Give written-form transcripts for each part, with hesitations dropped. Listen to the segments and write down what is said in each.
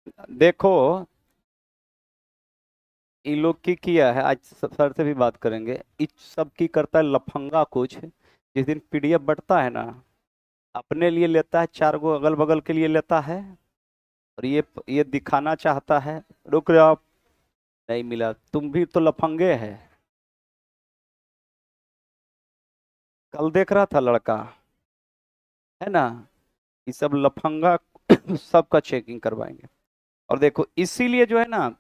देखो, इन लोग की किया है, आज सर से भी बात करेंगे। इस सब की करता है लफंगा कुछ। जिस दिन पीडीएफ बढ़ता है ना, अपने लिए लेता है, चार गो अगल बगल के लिए लेता है। और ये दिखाना चाहता है। रुक जाओ, नहीं मिला, तुम भी तो लफंगे है। कल देख रहा था लड़का, है ना। ये सब लफंगा सबका चेकिंग करवाएंगे। और देखो, इसीलिए जो है ना,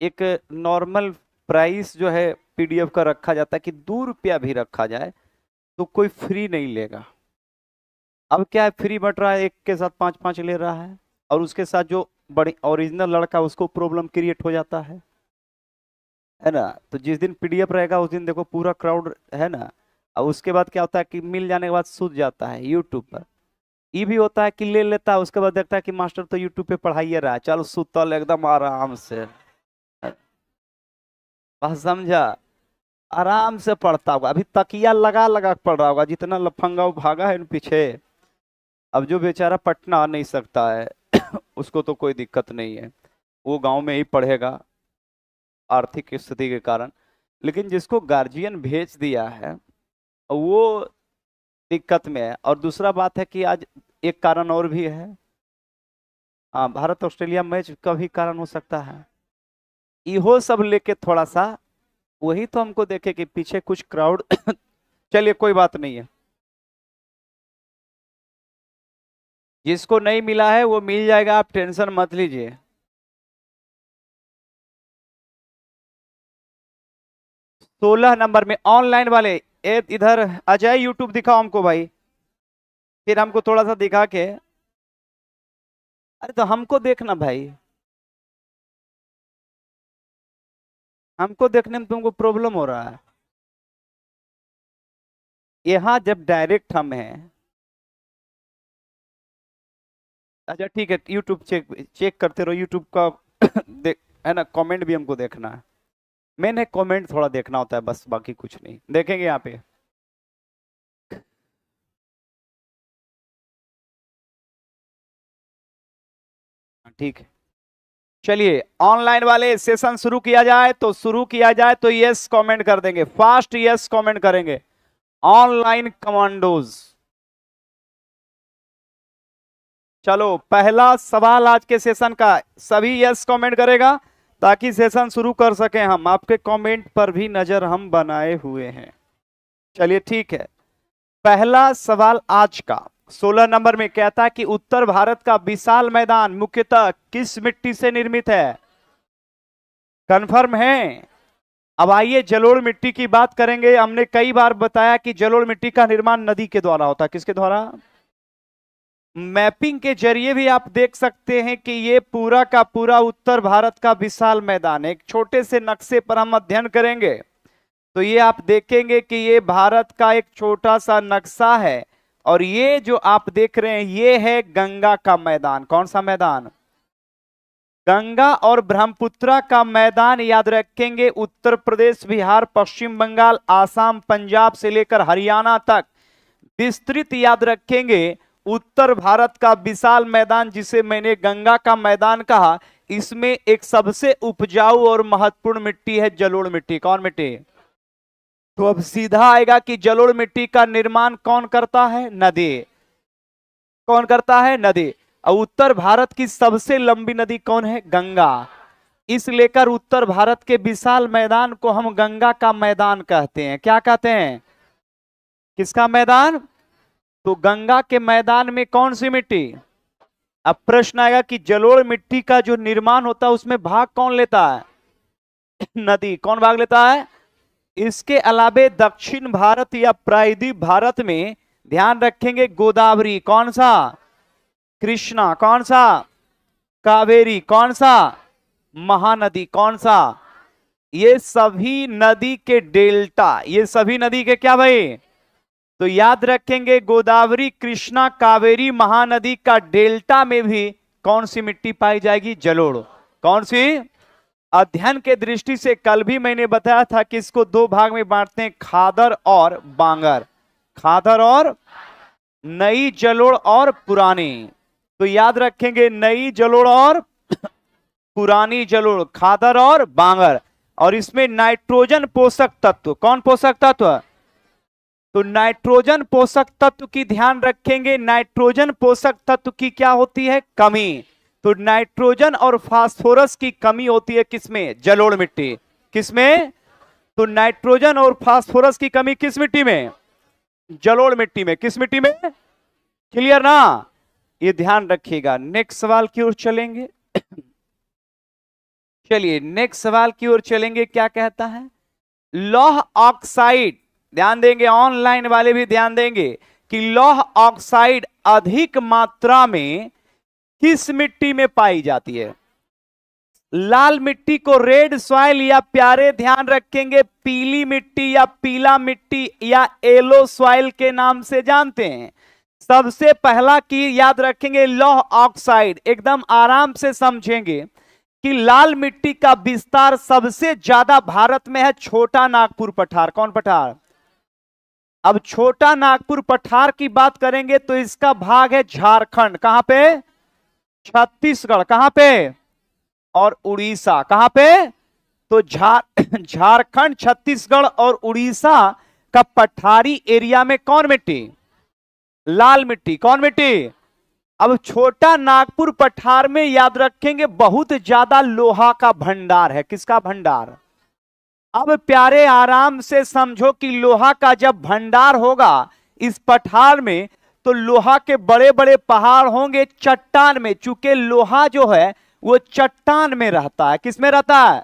एक नॉर्मल प्राइस जो है पीडीएफ का रखा जाता है कि 2 रुपया भी रखा जाए तो कोई फ्री नहीं लेगा। अब क्या है, फ्री बट रहा है, एक के साथ पांच पांच ले रहा है। और उसके साथ जो बड़ी ओरिजिनल लड़का, उसको प्रॉब्लम क्रिएट हो जाता है ना। तो जिस दिन पीडीएफ रहेगा उस दिन देखो पूरा क्राउड, है ना। और उसके बाद क्या होता है कि मिल जाने के बाद सूझ जाता है यूट्यूब पर। ये भी होता है कि ले लेता है, उसके बाद देखता है कि मास्टर तो यूट्यूब पे पढ़ाई रहा है, चल सुतल एकदम आराम से। बस समझा। आराम से पढ़ता होगा, अभी तकिया लगा लगा के पढ़ रहा होगा, जितना लफंगा वो भागा है न पीछे। अब जो बेचारा पटना आ नहीं सकता है उसको तो कोई दिक्कत नहीं है, वो गांव में ही पढ़ेगा आर्थिक स्थिति के कारण। लेकिन जिसको गार्जियन भेज दिया है वो दिक्कत में है। और दूसरा बात है कि आज एक कारण और भी है। हाँ, भारत ऑस्ट्रेलिया मैच का भी कारण हो सकता है। इहो सब लेके थोड़ा सा, वही तो हमको देखे कि पीछे कुछ क्राउड चलिए कोई बात नहीं है। जिसको नहीं मिला है वो मिल जाएगा, आप टेंशन मत लीजिए। 16 नंबर में ऑनलाइन वाले। इधर अजय यूट्यूब दिखाओ हमको भाई। फिर हमको थोड़ा सा दिखा के। अरे तो हमको देखना भाई, हमको देखने में तुमको प्रॉब्लम हो रहा है। यहाँ जब डायरेक्ट हम हैं। अच्छा ठीक है, यूट्यूब चेक चेक करते रहो यूट्यूब का देख, है ना। कमेंट भी हमको देखना है। मैंने कमेंट थोड़ा देखना होता है बस, बाकी कुछ नहीं देखेंगे यहाँ पे। ठीक है, चलिए ऑनलाइन वाले सेशन शुरू किया जाए तो शुरू किया जाए, तो यस कमेंट कर देंगे, फास्ट यस कमेंट करेंगे। Online commandos. चलो पहला सवाल आज के सेशन का, सभी यस कमेंट करेगा ताकि सेशन शुरू कर सकें हम। आपके कमेंट पर भी नजर हम बनाए हुए हैं। चलिए ठीक है, पहला सवाल आज का 16 नंबर में कहता है कि उत्तर भारत का विशाल मैदान मुख्यतः किस मिट्टी से निर्मित है। कंफर्म है। अब आइए जलोढ़ मिट्टी की बात करेंगे। हमने कई बार बताया कि जलोढ़ मिट्टी का निर्माण नदी के द्वारा होता है। किसके द्वारा? मैपिंग के जरिए भी आप देख सकते हैं कि ये पूरा का पूरा उत्तर भारत का विशाल मैदान है। एक छोटे से नक्शे पर हम अध्ययन करेंगे तो ये आप देखेंगे कि ये भारत का एक छोटा सा नक्शा है। और ये जो आप देख रहे हैं ये है गंगा का मैदान। कौन सा मैदान? गंगा और ब्रह्मपुत्रा का मैदान याद रखेंगे। उत्तर प्रदेश, बिहार, पश्चिम बंगाल, आसाम, पंजाब से लेकर हरियाणा तक विस्तृत याद रखेंगे। उत्तर भारत का विशाल मैदान जिसे मैंने गंगा का मैदान कहा, इसमें एक सबसे उपजाऊ और महत्वपूर्ण मिट्टी है जलोढ़ मिट्टी। कौन मिट्टी? तो अब सीधा आएगा कि जलोढ़ मिट्टी का निर्माण कौन करता है? नदी। कौन करता है? नदी। और उत्तर भारत की सबसे लंबी नदी कौन है? गंगा। इस लेकर उत्तर भारत के विशाल मैदान को हम गंगा का मैदान कहते हैं। क्या कहते हैं? किसका मैदान? तो गंगा के मैदान में कौन सी मिट्टी? अब प्रश्न आएगा कि जलोढ़ मिट्टी का जो निर्माण होता है उसमें भाग कौन लेता है? नदी। कौन भाग लेता है? इसके अलावे दक्षिण भारत या प्रायद्वीप भारत में ध्यान रखेंगे गोदावरी। कौन सा? कृष्णा। कौन सा? कावेरी। कौन सा? महानदी। कौन सा? ये सभी नदी के डेल्टा, ये सभी नदी के क्या भाई? तो याद रखेंगे गोदावरी, कृष्णा, कावेरी, महानदी का डेल्टा में भी कौन सी मिट्टी पाई जाएगी? जलोढ़। कौन सी? अध्ययन के दृष्टि से कल भी मैंने बताया था कि इसको दो भाग में बांटते हैं, खादर और बांगर। खादर और नई जलोढ़ और पुरानी। तो याद रखेंगे नई जलोढ़ और पुरानी जलोढ़, खादर और बांगर। और इसमें नाइट्रोजन पोषक तत्व, कौन पोषक तत्व? तो नाइट्रोजन पोषक तत्व की ध्यान रखेंगे, नाइट्रोजन पोषक तत्व की क्या होती है? कमी। तो नाइट्रोजन और फास्फोरस की कमी होती है किसमें? जलोढ़ मिट्टी। किसमें? तो नाइट्रोजन और फास्फोरस की कमी किस मिट्टी में? जलोढ़ मिट्टी में। किस मिट्टी में? क्लियर ना? ये ध्यान रखिएगा। नेक्स्ट सवाल की ओर चलेंगे। चलिए नेक्स्ट सवाल की ओर चलेंगे। क्या कहता है? लौह ऑक्साइड, ध्यान देंगे, ऑनलाइन वाले भी ध्यान देंगे कि लौह ऑक्साइड अधिक मात्रा में किस मिट्टी में पाई जाती है? लाल मिट्टी को रेड सॉइल या प्यारे ध्यान रखेंगे पीली मिट्टी या पीला मिट्टी या येलो सॉइल के नाम से जानते हैं। सबसे पहला की याद रखेंगे लौह ऑक्साइड, एकदम आराम से समझेंगे कि लाल मिट्टी का विस्तार सबसे ज्यादा भारत में है छोटा नागपुर पठार। कौन पठार? अब छोटा नागपुर पठार की बात करेंगे तो इसका भाग है झारखंड। कहां पे? छत्तीसगढ़। कहां पे? और उड़ीसा। कहां पे? तो झारखंड, छत्तीसगढ़ और उड़ीसा का पठारी एरिया में कौन मिट्टी? लाल मिट्टी। कौन मिट्टी? अब छोटा नागपुर पठार में याद रखेंगे बहुत ज्यादा लोहा का भंडार है। किसका भंडार? अब प्यारे आराम से समझो कि लोहा का जब भंडार होगा इस पठार में तो लोहा के बड़े बड़े पहाड़ होंगे चट्टान में। चूंकि लोहा जो है वो चट्टान में रहता है। किस में रहता है?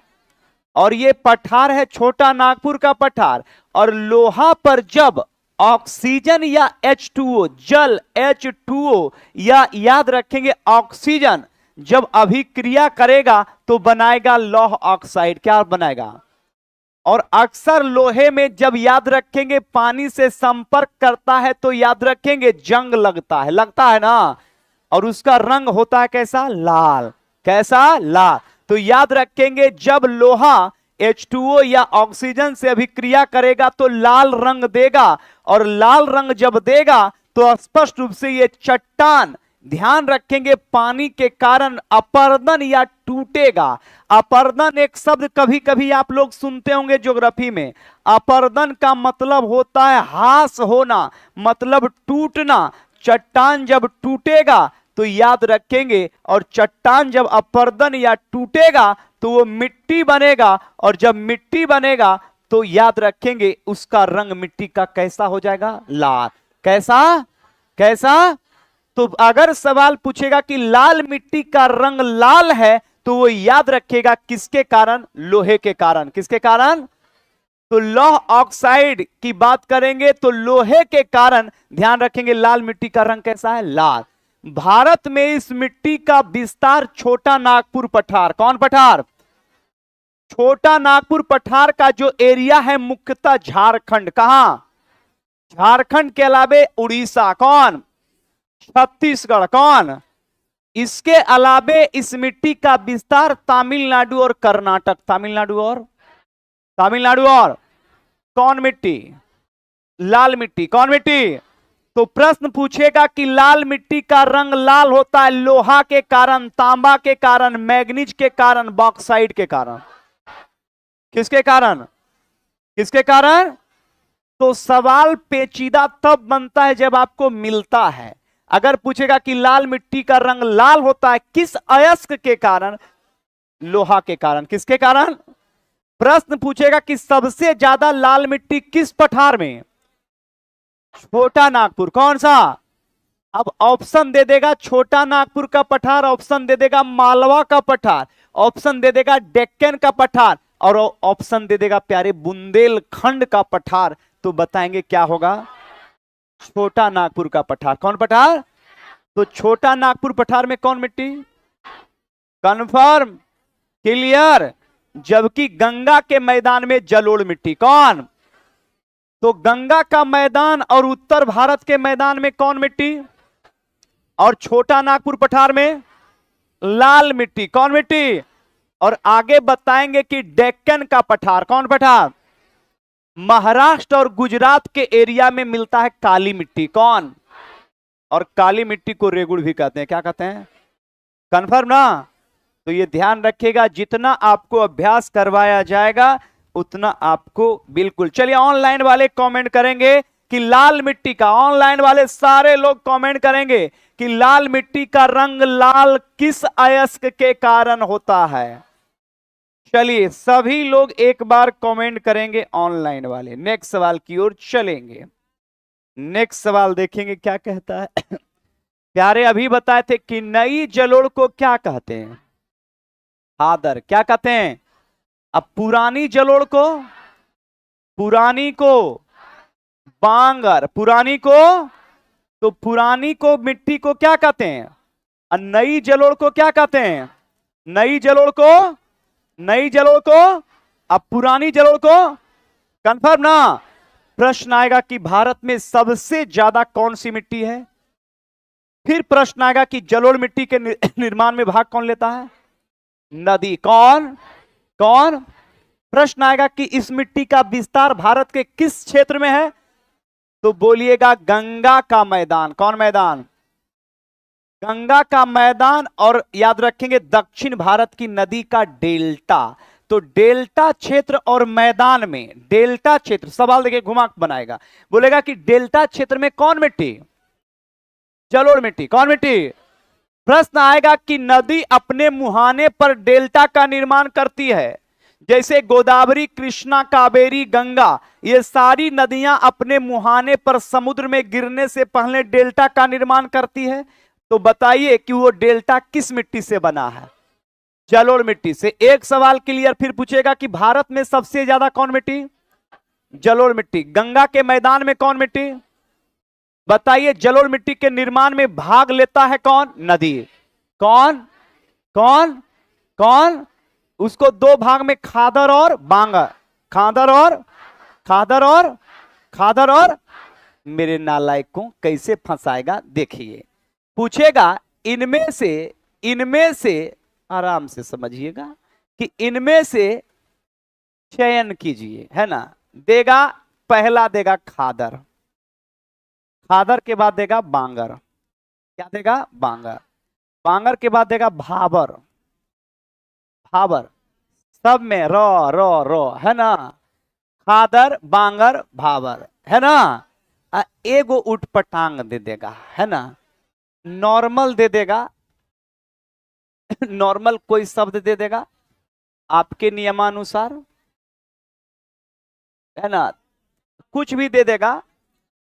और ये पठार है छोटा नागपुर का पठार। और लोहा पर जब ऑक्सीजन या H2O, जल H2O या याद रखेंगे ऑक्सीजन जब अभिक्रिया करेगा तो बनाएगा लौह ऑक्साइड। क्या बनाएगा? और अक्सर लोहे में जब याद रखेंगे पानी से संपर्क करता है तो याद रखेंगे जंग लगता है। लगता है ना? और उसका रंग होता है कैसा? लाल। कैसा? लाल। तो याद रखेंगे जब लोहा H2O या ऑक्सीजन से अभिक्रिया करेगा तो लाल रंग देगा। और लाल रंग जब देगा तो स्पष्ट रूप से ये चट्टान, ध्यान रखेंगे, पानी के कारण अपर्दन या टूटेगा। अपर्दन एक शब्द कभी कभी आप लोग सुनते होंगे ज्योग्राफी में। अपर्दन का मतलब होता है हास होना, मतलब टूटना। चट्टान जब टूटेगा तो याद रखेंगे, और चट्टान जब अपर्दन या टूटेगा तो वो मिट्टी बनेगा। और जब मिट्टी बनेगा तो याद रखेंगे उसका रंग मिट्टी का कैसा हो जाएगा? लाल। कैसा? कैसा? तो अगर सवाल पूछेगा कि लाल मिट्टी का रंग लाल है तो वो याद रखेगा किसके कारण? लोहे के कारण। किसके कारण? तो लौह ऑक्साइड की बात करेंगे तो लोहे के कारण ध्यान रखेंगे लाल मिट्टी का रंग कैसा है? लाल। भारत में इस मिट्टी का विस्तार छोटा नागपुर पठार। कौन पठार? छोटा नागपुर पठार का जो एरिया है मुख्यतः झारखंड। कहां? झारखंड के अलावे उड़ीसा। कौन? छत्तीसगढ़। कौन? इसके अलावे इस मिट्टी का विस्तार तमिलनाडु और कर्नाटक। तमिलनाडु और कौन मिट्टी? लाल मिट्टी। कौन मिट्टी? तो प्रश्न पूछेगा कि लाल मिट्टी का रंग लाल होता है लोहा के कारण, तांबा के कारण, मैग्नीज के कारण, बॉक्साइट के कारण। किसके कारण? किसके कारण? तो सवाल पेचीदा तब बनता है जब आपको मिलता है। अगर पूछेगा कि लाल मिट्टी का रंग लाल होता है किस अयस्क के कारण? लोहा के कारण। किसके कारण? प्रश्न पूछेगा कि सबसे ज्यादा लाल मिट्टी किस पठार में? छोटा नागपुर। कौन सा? अब ऑप्शन दे देगा छोटा नागपुर का पठार, ऑप्शन दे देगा मालवा का पठार, ऑप्शन दे देगा डेक्कन का पठार, और ऑप्शन दे देगा प्यारे बुंदेलखंड का पठार। तो बताएंगे क्या होगा? छोटा नागपुर का पठार। कौन पठार? तो छोटा नागपुर पठार में कौन मिट्टी? कंफर्म? क्लियर? जबकि गंगा के मैदान में जलोढ़ मिट्टी। कौन? तो गंगा का मैदान और उत्तर भारत के मैदान में कौन मिट्टी? और छोटा नागपुर पठार में लाल मिट्टी। कौन मिट्टी? और आगे बताएंगे कि डेक्कन का पठार। कौन पठार? महाराष्ट्र और गुजरात के एरिया में मिलता है काली मिट्टी। कौन? और काली मिट्टी को रेगुड़ भी कहते हैं। क्या कहते हैं? कंफर्म ना? तो ये ध्यान रखिएगा, जितना आपको अभ्यास करवाया जाएगा उतना आपको बिल्कुल। चलिए ऑनलाइन वाले कमेंट करेंगे कि लाल मिट्टी का, ऑनलाइन वाले सारे लोग कमेंट करेंगे कि लाल मिट्टी का रंग लाल किस अयस्क के कारण होता है। चलिए सभी लोग एक बार कमेंट करेंगे ऑनलाइन वाले। नेक्स्ट सवाल की ओर चलेंगे। नेक्स्ट सवाल देखेंगे क्या कहता है। प्यारे अभी बताए थे कि नई जलोढ़ को क्या कहते हैं? खादर। क्या कहते हैं? अब पुरानी जलोढ़ को, पुरानी को बांगर, पुरानी को, तो पुरानी को मिट्टी को क्या कहते हैं? और नई जलोढ़ को क्या कहते हैं? नई जलोढ़ को, नई जलोढ़ को, अब पुरानी जलोढ़ को। कंफर्म ना? प्रश्न आएगा कि भारत में सबसे ज्यादा कौन सी मिट्टी है। फिर प्रश्न आएगा कि जलोढ़ मिट्टी के निर्माण में भाग कौन लेता है? नदी। कौन कौन? प्रश्न आएगा कि इस मिट्टी का विस्तार भारत के किस क्षेत्र में है? तो बोलिएगा गंगा का मैदान। कौन मैदान? गंगा का मैदान। और याद रखेंगे दक्षिण भारत की नदी का डेल्टा। तो डेल्टा क्षेत्र और मैदान में, डेल्टा क्षेत्र, सवाल देखिए घुमा बनाएगा, बोलेगा कि डेल्टा क्षेत्र में कौन मिट्टी? जलोढ़ मिट्टी। कौन मिट्टी? प्रश्न आएगा कि नदी अपने मुहाने पर डेल्टा का निर्माण करती है। जैसे गोदावरी, कृष्णा, कावेरी, गंगा, ये सारी नदियां अपने मुहाने पर समुद्र में गिरने से पहले डेल्टा का निर्माण करती है। तो बताइए कि वो डेल्टा किस मिट्टी से बना है? जलोढ़ मिट्टी से। एक सवाल क्लियर। फिर पूछेगा कि भारत में सबसे ज्यादा कौन मिट्टी? जलोढ़ मिट्टी। गंगा के मैदान में कौन मिट्टी? बताइए जलोढ़ मिट्टी के निर्माण में भाग लेता है कौन? नदी। कौन कौन कौन? उसको दो भाग में, खादर और बांगर। खादर और, खादर और, खादर और। मेरे नालायक को कैसे फंसाएगा देखिए। पूछेगा इनमें से आराम से समझिएगा कि इनमें से चयन कीजिए, है ना। देगा, पहला देगा खादर, खादर के बाद देगा बांगर। क्या देगा? बांगर। बांगर के बाद देगा भाबर। भाबर। सब में रो रो रो, है ना। खादर, बांगर, भाबर, है ना। एगो उठपटांग दे देगा, है ना। नॉर्मल दे देगा। नॉर्मल कोई शब्द दे देगा आपके नियमानुसार, है ना। कुछ भी दे देगा,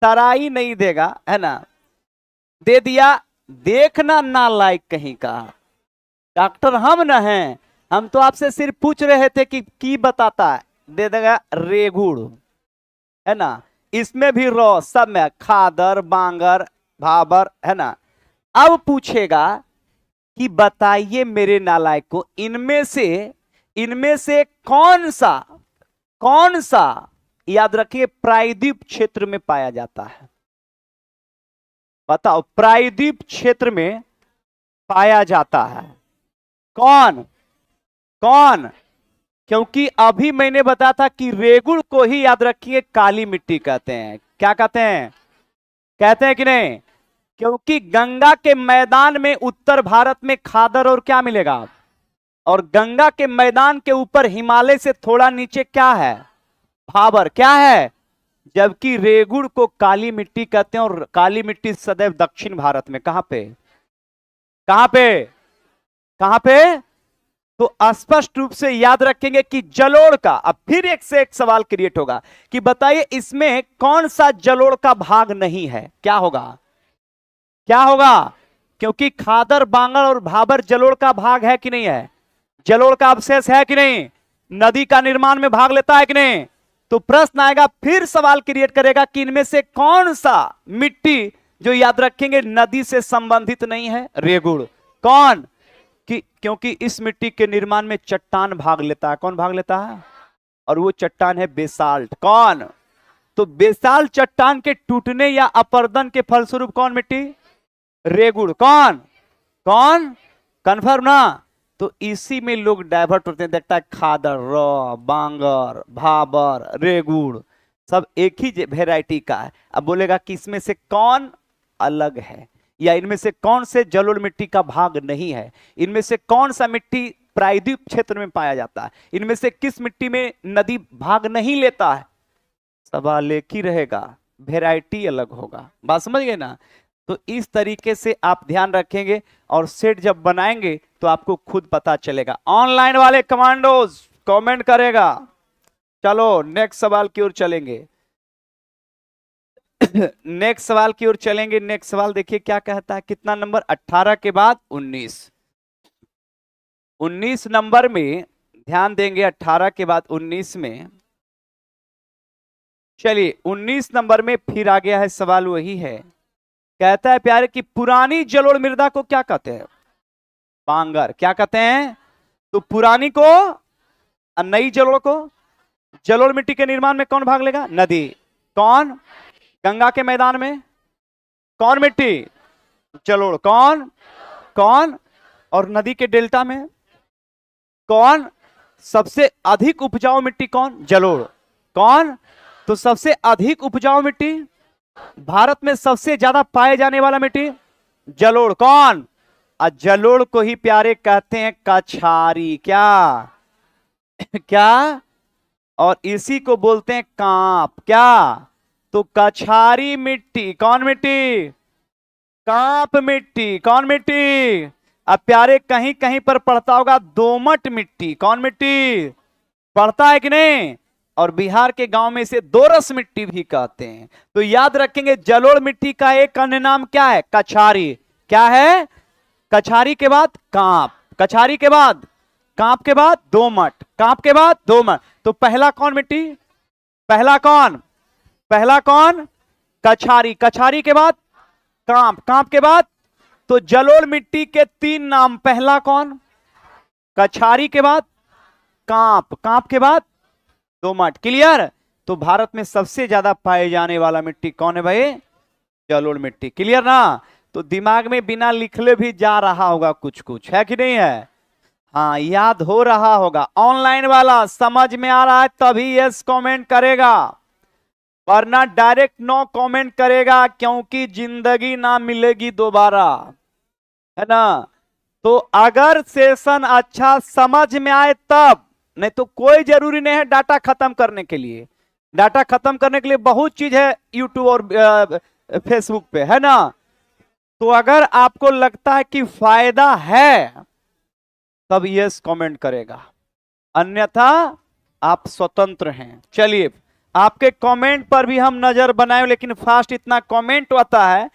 तराई नहीं देगा, है ना। दे दिया। देखना नालायक कहीं का। डॉक्टर हम न हैं, हम तो आपसे सिर्फ पूछ रहे थे कि की बताता है। दे देगा रेगुड़, है ना। इसमें भी रो, सब में खादर, बांगर, भाबर, है ना। अब पूछेगा कि बताइए मेरे नालायक को, इनमें से कौन सा याद रखिए प्रायद्वीप क्षेत्र में पाया जाता है? बताओ, प्रायद्वीप क्षेत्र में पाया जाता है कौन कौन? क्योंकि अभी मैंने बताया था कि रेगुड़ को ही याद रखिए काली मिट्टी कहते हैं। क्या कहते हैं? कहते हैं कि नहीं? क्योंकि गंगा के मैदान में उत्तर भारत में खादर और क्या मिलेगा, और गंगा के मैदान के ऊपर हिमालय से थोड़ा नीचे क्या है? भाबर। क्या है? जबकि रेगुड़ को काली मिट्टी कहते हैं, और काली मिट्टी सदैव दक्षिण भारत में। कहां पे? कहां पे? कहां पे? तो स्पष्ट रूप से याद रखेंगे कि जलोढ़ का, अब फिर एक से एक सवाल क्रिएट होगा कि बताइए इसमें कौन सा जलोढ़ का भाग नहीं है? क्या होगा? क्या होगा? क्योंकि खादर, बांगर और भाबर जलोढ़ का भाग है कि नहीं है? जलोढ़ का अवशेष है कि नहीं? नदी का निर्माण में भाग लेता है कि नहीं? तो प्रश्न आएगा, फिर सवाल क्रिएट करेगा कि इनमें से कौन सा मिट्टी जो याद रखेंगे नदी से संबंधित नहीं है? रेगुड़। कौन? क्योंकि इस मिट्टी के निर्माण में चट्टान भाग लेता है। कौन भाग लेता है? और वो चट्टान है बेसाल्ट। कौन? तो बेसाल्ट चट्टान के टूटने या अपरदन के फलस्वरूप कौन मिट्टी? रेगुड़। कौन कौन? कंफर्म ना? तो इसी में लोग डाइवर्ट होते हैं। देखता है खादर, रो, बांगर, भाबर, रेगुड़ सब एक ही वेराइटी का है। अब बोलेगा कि इसमें से कौन अलग है? या इनमें से कौन से जलोढ़ मिट्टी का भाग नहीं है, इनमें से कौन सा मिट्टी प्रायद्वीप क्षेत्र में पाया जाता है, इनमें से किस मिट्टी में नदी भाग नहीं लेता है। सवाल एक ही रहेगा, वेराइटी अलग होगा। बात समझ गए ना। तो इस तरीके से आप ध्यान रखेंगे और सेट जब बनाएंगे तो आपको खुद पता चलेगा। ऑनलाइन वाले कमांडोज कमेंट करेगा। चलो नेक्स्ट सवाल की ओर चलेंगे। नेक्स्ट सवाल की ओर चलेंगे। नेक्स्ट सवाल देखिए क्या कहता है, कितना नंबर, 18 के बाद 19। 19 नंबर में ध्यान देंगे, 18 के बाद 19 में। चलिए 19 नंबर में फिर आ गया है सवाल, वही है। कहता है प्यारे कि पुरानी जलोढ़ मृदा को क्या कहते हैं, बांगर। क्या कहते हैं, तो पुरानी को और नई जलोढ़ को। जलोढ़ मिट्टी के निर्माण में कौन भाग लेगा, नदी। कौन, गंगा के मैदान में कौन मिट्टी, जलोढ़। कौन कौन, और नदी के डेल्टा में कौन, सबसे अधिक उपजाऊ मिट्टी कौन, जलोढ़। कौन, तो सबसे अधिक उपजाऊ मिट्टी, भारत में सबसे ज्यादा पाए जाने वाला मिट्टी, जलोढ़। कौन, जलोढ़ को ही प्यारे कहते हैं कछारी। क्या क्या, और इसी को बोलते हैं कांप। क्या, तो कछारी मिट्टी। कौन मिट्टी, कांप मिट्टी। कौन मिट्टी, अब प्यारे कहीं कहीं पर पढ़ता होगा दोमट मिट्टी। कौन मिट्टी, पढ़ता है कि नहीं। और बिहार के गांव में इसे दोरस मिट्टी भी कहते हैं। तो याद रखेंगे जलोढ़ मिट्टी का एक अन्य नाम क्या है, कछारी। क्या है, कछारी के बाद कांप, कछारी के बाद कांप, के बाद दोमट, कांप के बाद दोमट। तो पहला कौन मिट्टी, पहला कौन, पहला कौन, कछारी। कछारी के बाद कांप, कांप के बाद, तो जलोढ़ मिट्टी के 3 नाम। पहला कौन, कछारी के बाद कांप, कांप के बाद दोमट। क्लियर। तो भारत में सबसे ज्यादा पाए जाने वाला मिट्टी कौन है भाई, जलोढ़ मिट्टी। क्लियर ना। तो दिमाग में बिना लिखले भी जा रहा होगा कुछ कुछ, है कि नहीं है। हाँ याद हो रहा होगा। ऑनलाइन वाला समझ में आ रहा है तभी यस कमेंट करेगा, वरना डायरेक्ट नो कमेंट करेगा, क्योंकि जिंदगी ना मिलेगी दोबारा, है ना। तो अगर सेशन अच्छा समझ में आए तब, नहीं तो कोई जरूरी नहीं है डाटा खत्म करने के लिए। डाटा खत्म करने के लिए बहुत चीज है यूट्यूब और फेसबुक पे, है ना। तो अगर आपको लगता है कि फायदा है तब यस कमेंट करेगा, अन्यथा आप स्वतंत्र हैं। चलिए आपके कमेंट पर भी हम नजर बनाए, लेकिन फास्ट इतना कमेंट आता है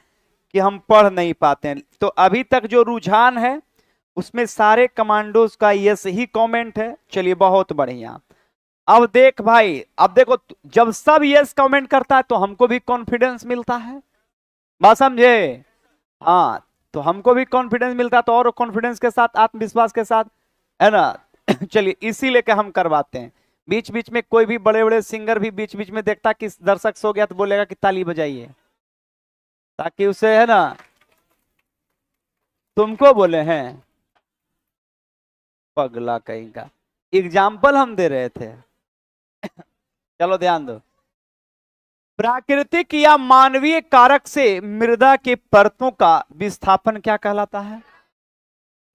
कि हम पढ़ नहीं पाते हैं। तो अभी तक जो रुझान है उसमें सारे कमांडोज का यस ही कमेंट है। चलिए बहुत बढ़िया। अब देख भाई, अब देखो जब सब यस कमेंट करता है तो हमको भी कॉन्फिडेंस मिलता है, बात समझे। हाँ तो हमको भी कॉन्फिडेंस मिलता है, तो और कॉन्फिडेंस के साथ, आत्मविश्वास के साथ, है ना। चलिए इसी लेके हम करवाते हैं। बीच बीच में कोई भी बड़े बड़े सिंगर भी बीच बीच में देखता कि दर्शक सो गया तो बोलेगा कि ताली बजाइए, ताकि उसे, है ना, तुमको बोले हैं पगला कहीं का। एग्जाम्पल हम दे रहे थे। चलो ध्यान दो। प्राकृतिक या मानवीय कारक से मृदा के परतों का विस्थापन क्या कहलाता है,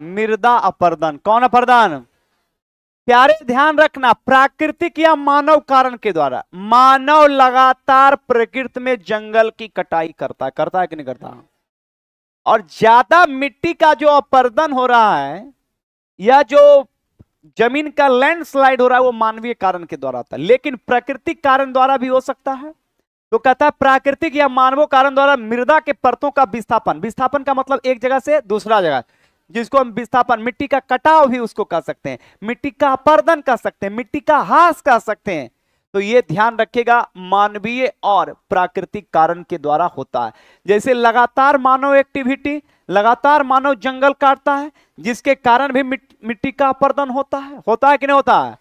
मृदा अपर्दन। कौन अपर्दन, प्यारे ध्यान रखना, प्राकृतिक या मानव कारण के द्वारा। मानव लगातार प्रकृति में जंगल की कटाई करता है कि नहीं करता, और ज्यादा मिट्टी का जो अपर्दन हो रहा है या जो जमीन का लैंडस्लाइड हो रहा है वो मानवीय कारण के द्वारा होता है, लेकिन प्राकृतिक कारण द्वारा भी हो सकता है। तो कहता है प्राकृतिक या मानव कारण द्वारा मृदा के परतों का विस्थापन। विस्थापन का मतलब एक जगह से दूसरा जगह, जिसको हम विस्थापन, मिट्टी का कटाव भी उसको कह सकते हैं, मिट्टी का अपर्दन कह सकते हैं, मिट्टी का ह्रास कह सकते हैं। तो ये ध्यान रखिएगा, मानवीय और प्राकृतिक कारण के द्वारा होता है। जैसे लगातार मानव एक्टिविटी, लगातार मानव जंगल काटता है, जिसके कारण भी मिट्टी का अपर्दन होता है कि नहीं होता है,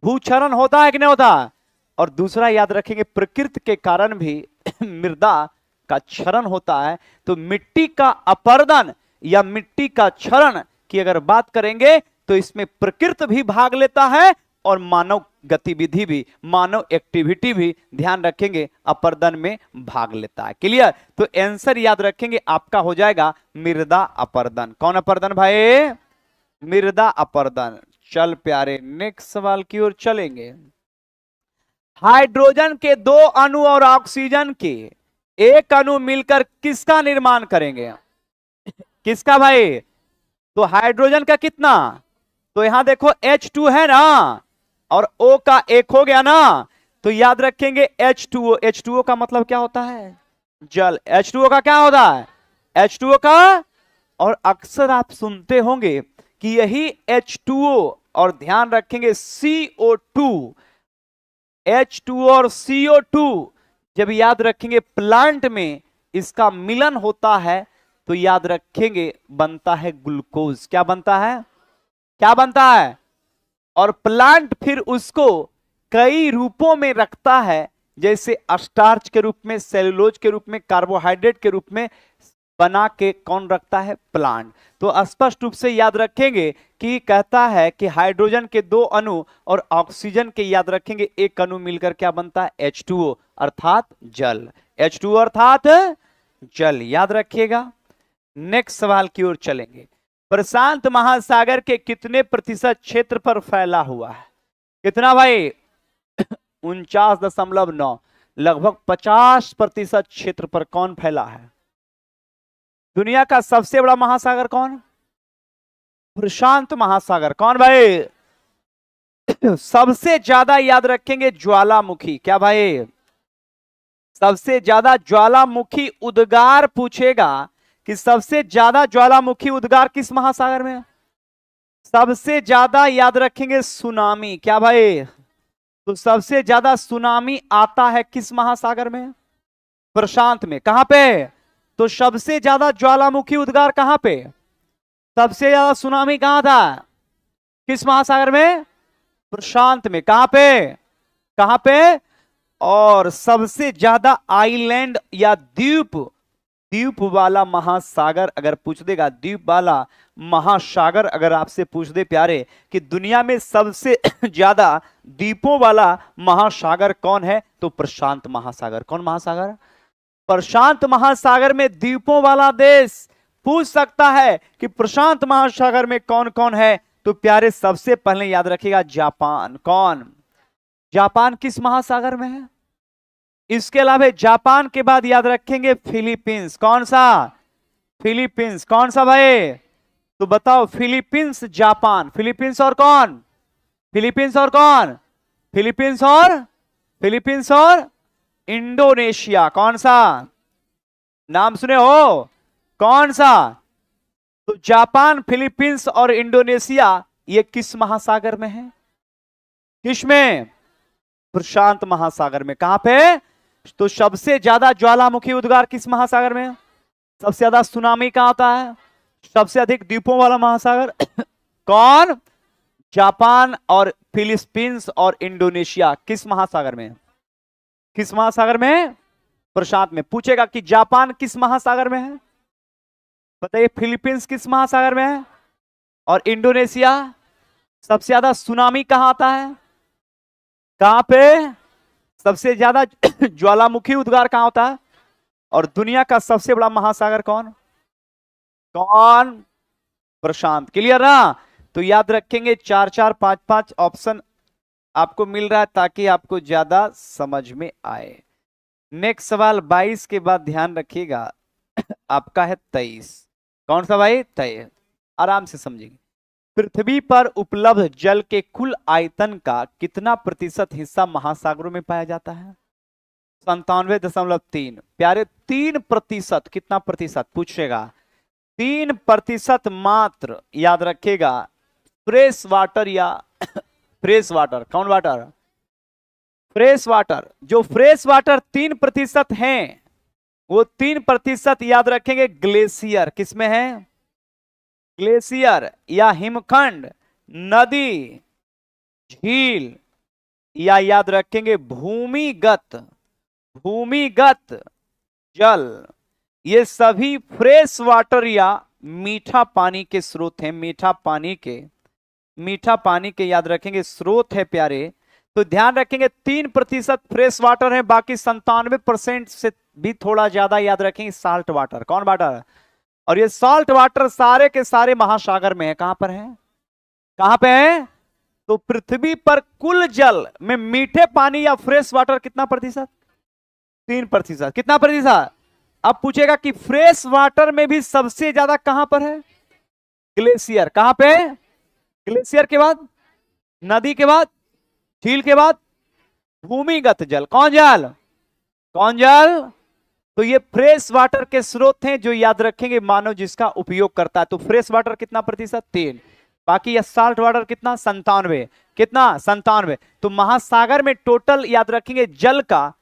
भूक्षरण होता है कि नहीं होता है। और दूसरा याद रखेंगे, प्रकृति के कारण भी मृदा का क्षरण होता है। तो मिट्टी का अपर्दन या मिट्टी का क्षरण की अगर बात करेंगे तो इसमें प्रकृति भी भाग लेता है और मानव गतिविधि भी, मानव एक्टिविटी भी ध्यान रखेंगे अपर्दन में भाग लेता है। क्लियर? तो आंसर याद रखेंगे आपका हो जाएगा मृदा अपर्दन। कौन अपर्दन भाई? मृदा अपर्दन। चल प्यारे नेक्स्ट सवाल की ओर चलेंगे। हाइड्रोजन के दो अणु और ऑक्सीजन के एक अणु मिलकर किसका निर्माण करेंगे? किसका भाई? तो हाइड्रोजन का कितना? तो यहां देखो H2 है ना, और O का एक हो गया ना, तो याद रखेंगे H2O। H2O का मतलब क्या होता है? जल। H2O का क्या होता है? H2O का, और अक्सर आप सुनते होंगे कि यही H2O और ध्यान रखेंगे CO2, H2O और CO2 जब याद रखेंगे प्लांट में इसका मिलन होता है तो याद रखेंगे बनता है ग्लूकोज। क्या बनता है? क्या बनता है? और प्लांट फिर उसको कई रूपों में रखता है, जैसे स्टार्च के रूप में, सेलुलोज के रूप में, कार्बोहाइड्रेट के रूप में बना के कौन रखता है? प्लांट। तो स्पष्ट रूप से याद रखेंगे कि कहता है कि हाइड्रोजन के दो अणु और ऑक्सीजन के याद रखेंगे एक अणु मिलकर क्या बनता है? H2O अर्थात जल। H2O अर्थात जल, याद रखिएगा। नेक्स्ट सवाल की ओर चलेंगे। प्रशांत महासागर के कितने प्रतिशत क्षेत्र पर फैला हुआ है? कितना भाई? 49.9, लगभग 50% क्षेत्र पर कौन फैला है? दुनिया का सबसे बड़ा महासागर कौन? प्रशांत महासागर। कौन भाई? सबसे ज्यादा याद रखेंगे ज्वालामुखी। क्या भाई? सबसे ज्यादा ज्वालामुखी उद्गार पूछेगा कि सबसे ज्यादा ज्वालामुखी उद्गार किस महासागर में? सबसे ज्यादा याद रखेंगे सुनामी। क्या भाई? तो सबसे ज्यादा सुनामी आता है किस महासागर में? प्रशांत में। कहां पे? तो सबसे ज्यादा ज्वालामुखी उद्गार कहां पे? सबसे ज्यादा सुनामी कहां था? किस महासागर में? प्रशांत में। कहां पे? कहां पे? और सबसे ज्यादा आइलैंड या द्वीप, द्वीप वाला महासागर अगर पूछ देगा, द्वीप वाला महासागर अगर आपसे पूछ दे प्यारे कि दुनिया में सबसे ज्यादा द्वीपों वाला महासागर कौन है, तो प्रशांत महासागर। कौन महासागर? प्रशांत महासागर में द्वीपों वाला देश पूछ सकता है कि प्रशांत महासागर में कौन कौन है, तो प्यारे सबसे पहले याद रखिएगा जापान। कौन? जापान किस महासागर में है? इसके अलावा जापान के बाद याद रखेंगे फिलीपींस। कौन सा? फिलीपींस। कौन सा भाई? तो बताओ, फिलीपींस, जापान, फिलीपींस और कौन? फिलीपींस और कौन? फिलीपींस और, फिलीपींस और इंडोनेशिया। कौन सा? नाम सुने हो? कौन सा? तो जापान, फिलीपींस और इंडोनेशिया ये किस महासागर में है? किस में? प्रशांत महासागर में। कहां पे? तो सबसे ज्यादा ज्वालामुखी उद्गार किस महासागर में? सबसे ज्यादा सुनामी कहां आता है? सबसे अधिक द्वीपों वाला महासागर कौन? जापान और फिलीपींस और इंडोनेशिया किस महासागर में? किस महासागर में? प्रशांत में। पूछेगा कि जापान किस महासागर में है, बताइए। फिलीपींस किस महासागर में है, और इंडोनेशिया? सबसे ज्यादा सुनामी कहां आता है? कहां पे? सबसे ज्यादा ज्वालामुखी उद्गार कहां होता है? और दुनिया का सबसे बड़ा महासागर कौन? कौन? प्रशांत। क्लियर ना? तो याद रखेंगे 4 4 5 5 ऑप्शन आपको मिल रहा है ताकि आपको ज्यादा समझ में आए। नेक्स्ट सवाल 22 के बाद ध्यान रखिएगा आपका है 23। कौन सा भाई? 23। आराम से समझेंगे। पृथ्वी पर उपलब्ध जल के कुल आयतन का कितना प्रतिशत हिस्सा महासागरों में पाया जाता है? 97.3। प्यारे 3%। कितना प्रतिशत पूछेगा? 3% मात्र याद रखेगा फ्रेश वाटर या फ्रेश वाटर। कौन वाटर? Fresh water. जो फ्रेश वाटर 3% है वो 3% याद रखेंगे ग्लेशियर। किसमें है? ग्लेशियर या हिमखंड, नदी, झील, या याद रखेंगे भूमिगत, भूमिगत जल। ये सभी फ्रेश वाटर या मीठा पानी के स्रोत हैं। मीठा पानी के याद रखेंगे स्रोत है प्यारे। तो ध्यान रखेंगे 3% फ्रेश वाटर है, बाकी 97% से भी थोड़ा ज्यादा याद रखेंगे साल्ट वाटर। कौन वाटर? और ये साल्ट वाटर सारे के सारे महासागर में है। कहां पर है? कहां पे है? तो पृथ्वी पर कुल जल में मीठे पानी या फ्रेश वाटर कितना प्रतिशत? 3%। कितना प्रतिशत? अब पूछेगा कि फ्रेश वाटर में भी सबसे ज्यादा कहां पर है? ग्लेशियर। कहां पे? ग्लेशियर के बाद, नदी के बाद, झील के बाद भूमिगत जल। कौन जल? कौन जल? तो ये फ्रेश वाटर के स्रोत हैं जो याद रखेंगे मानव जिसका उपयोग करता है। तो फ्रेश वाटर कितना प्रतिशत? 3। बाकी ये साल्ट वाटर कितना? 97। कितना? 97। तो महासागर में टोटल याद रखेंगे जल का,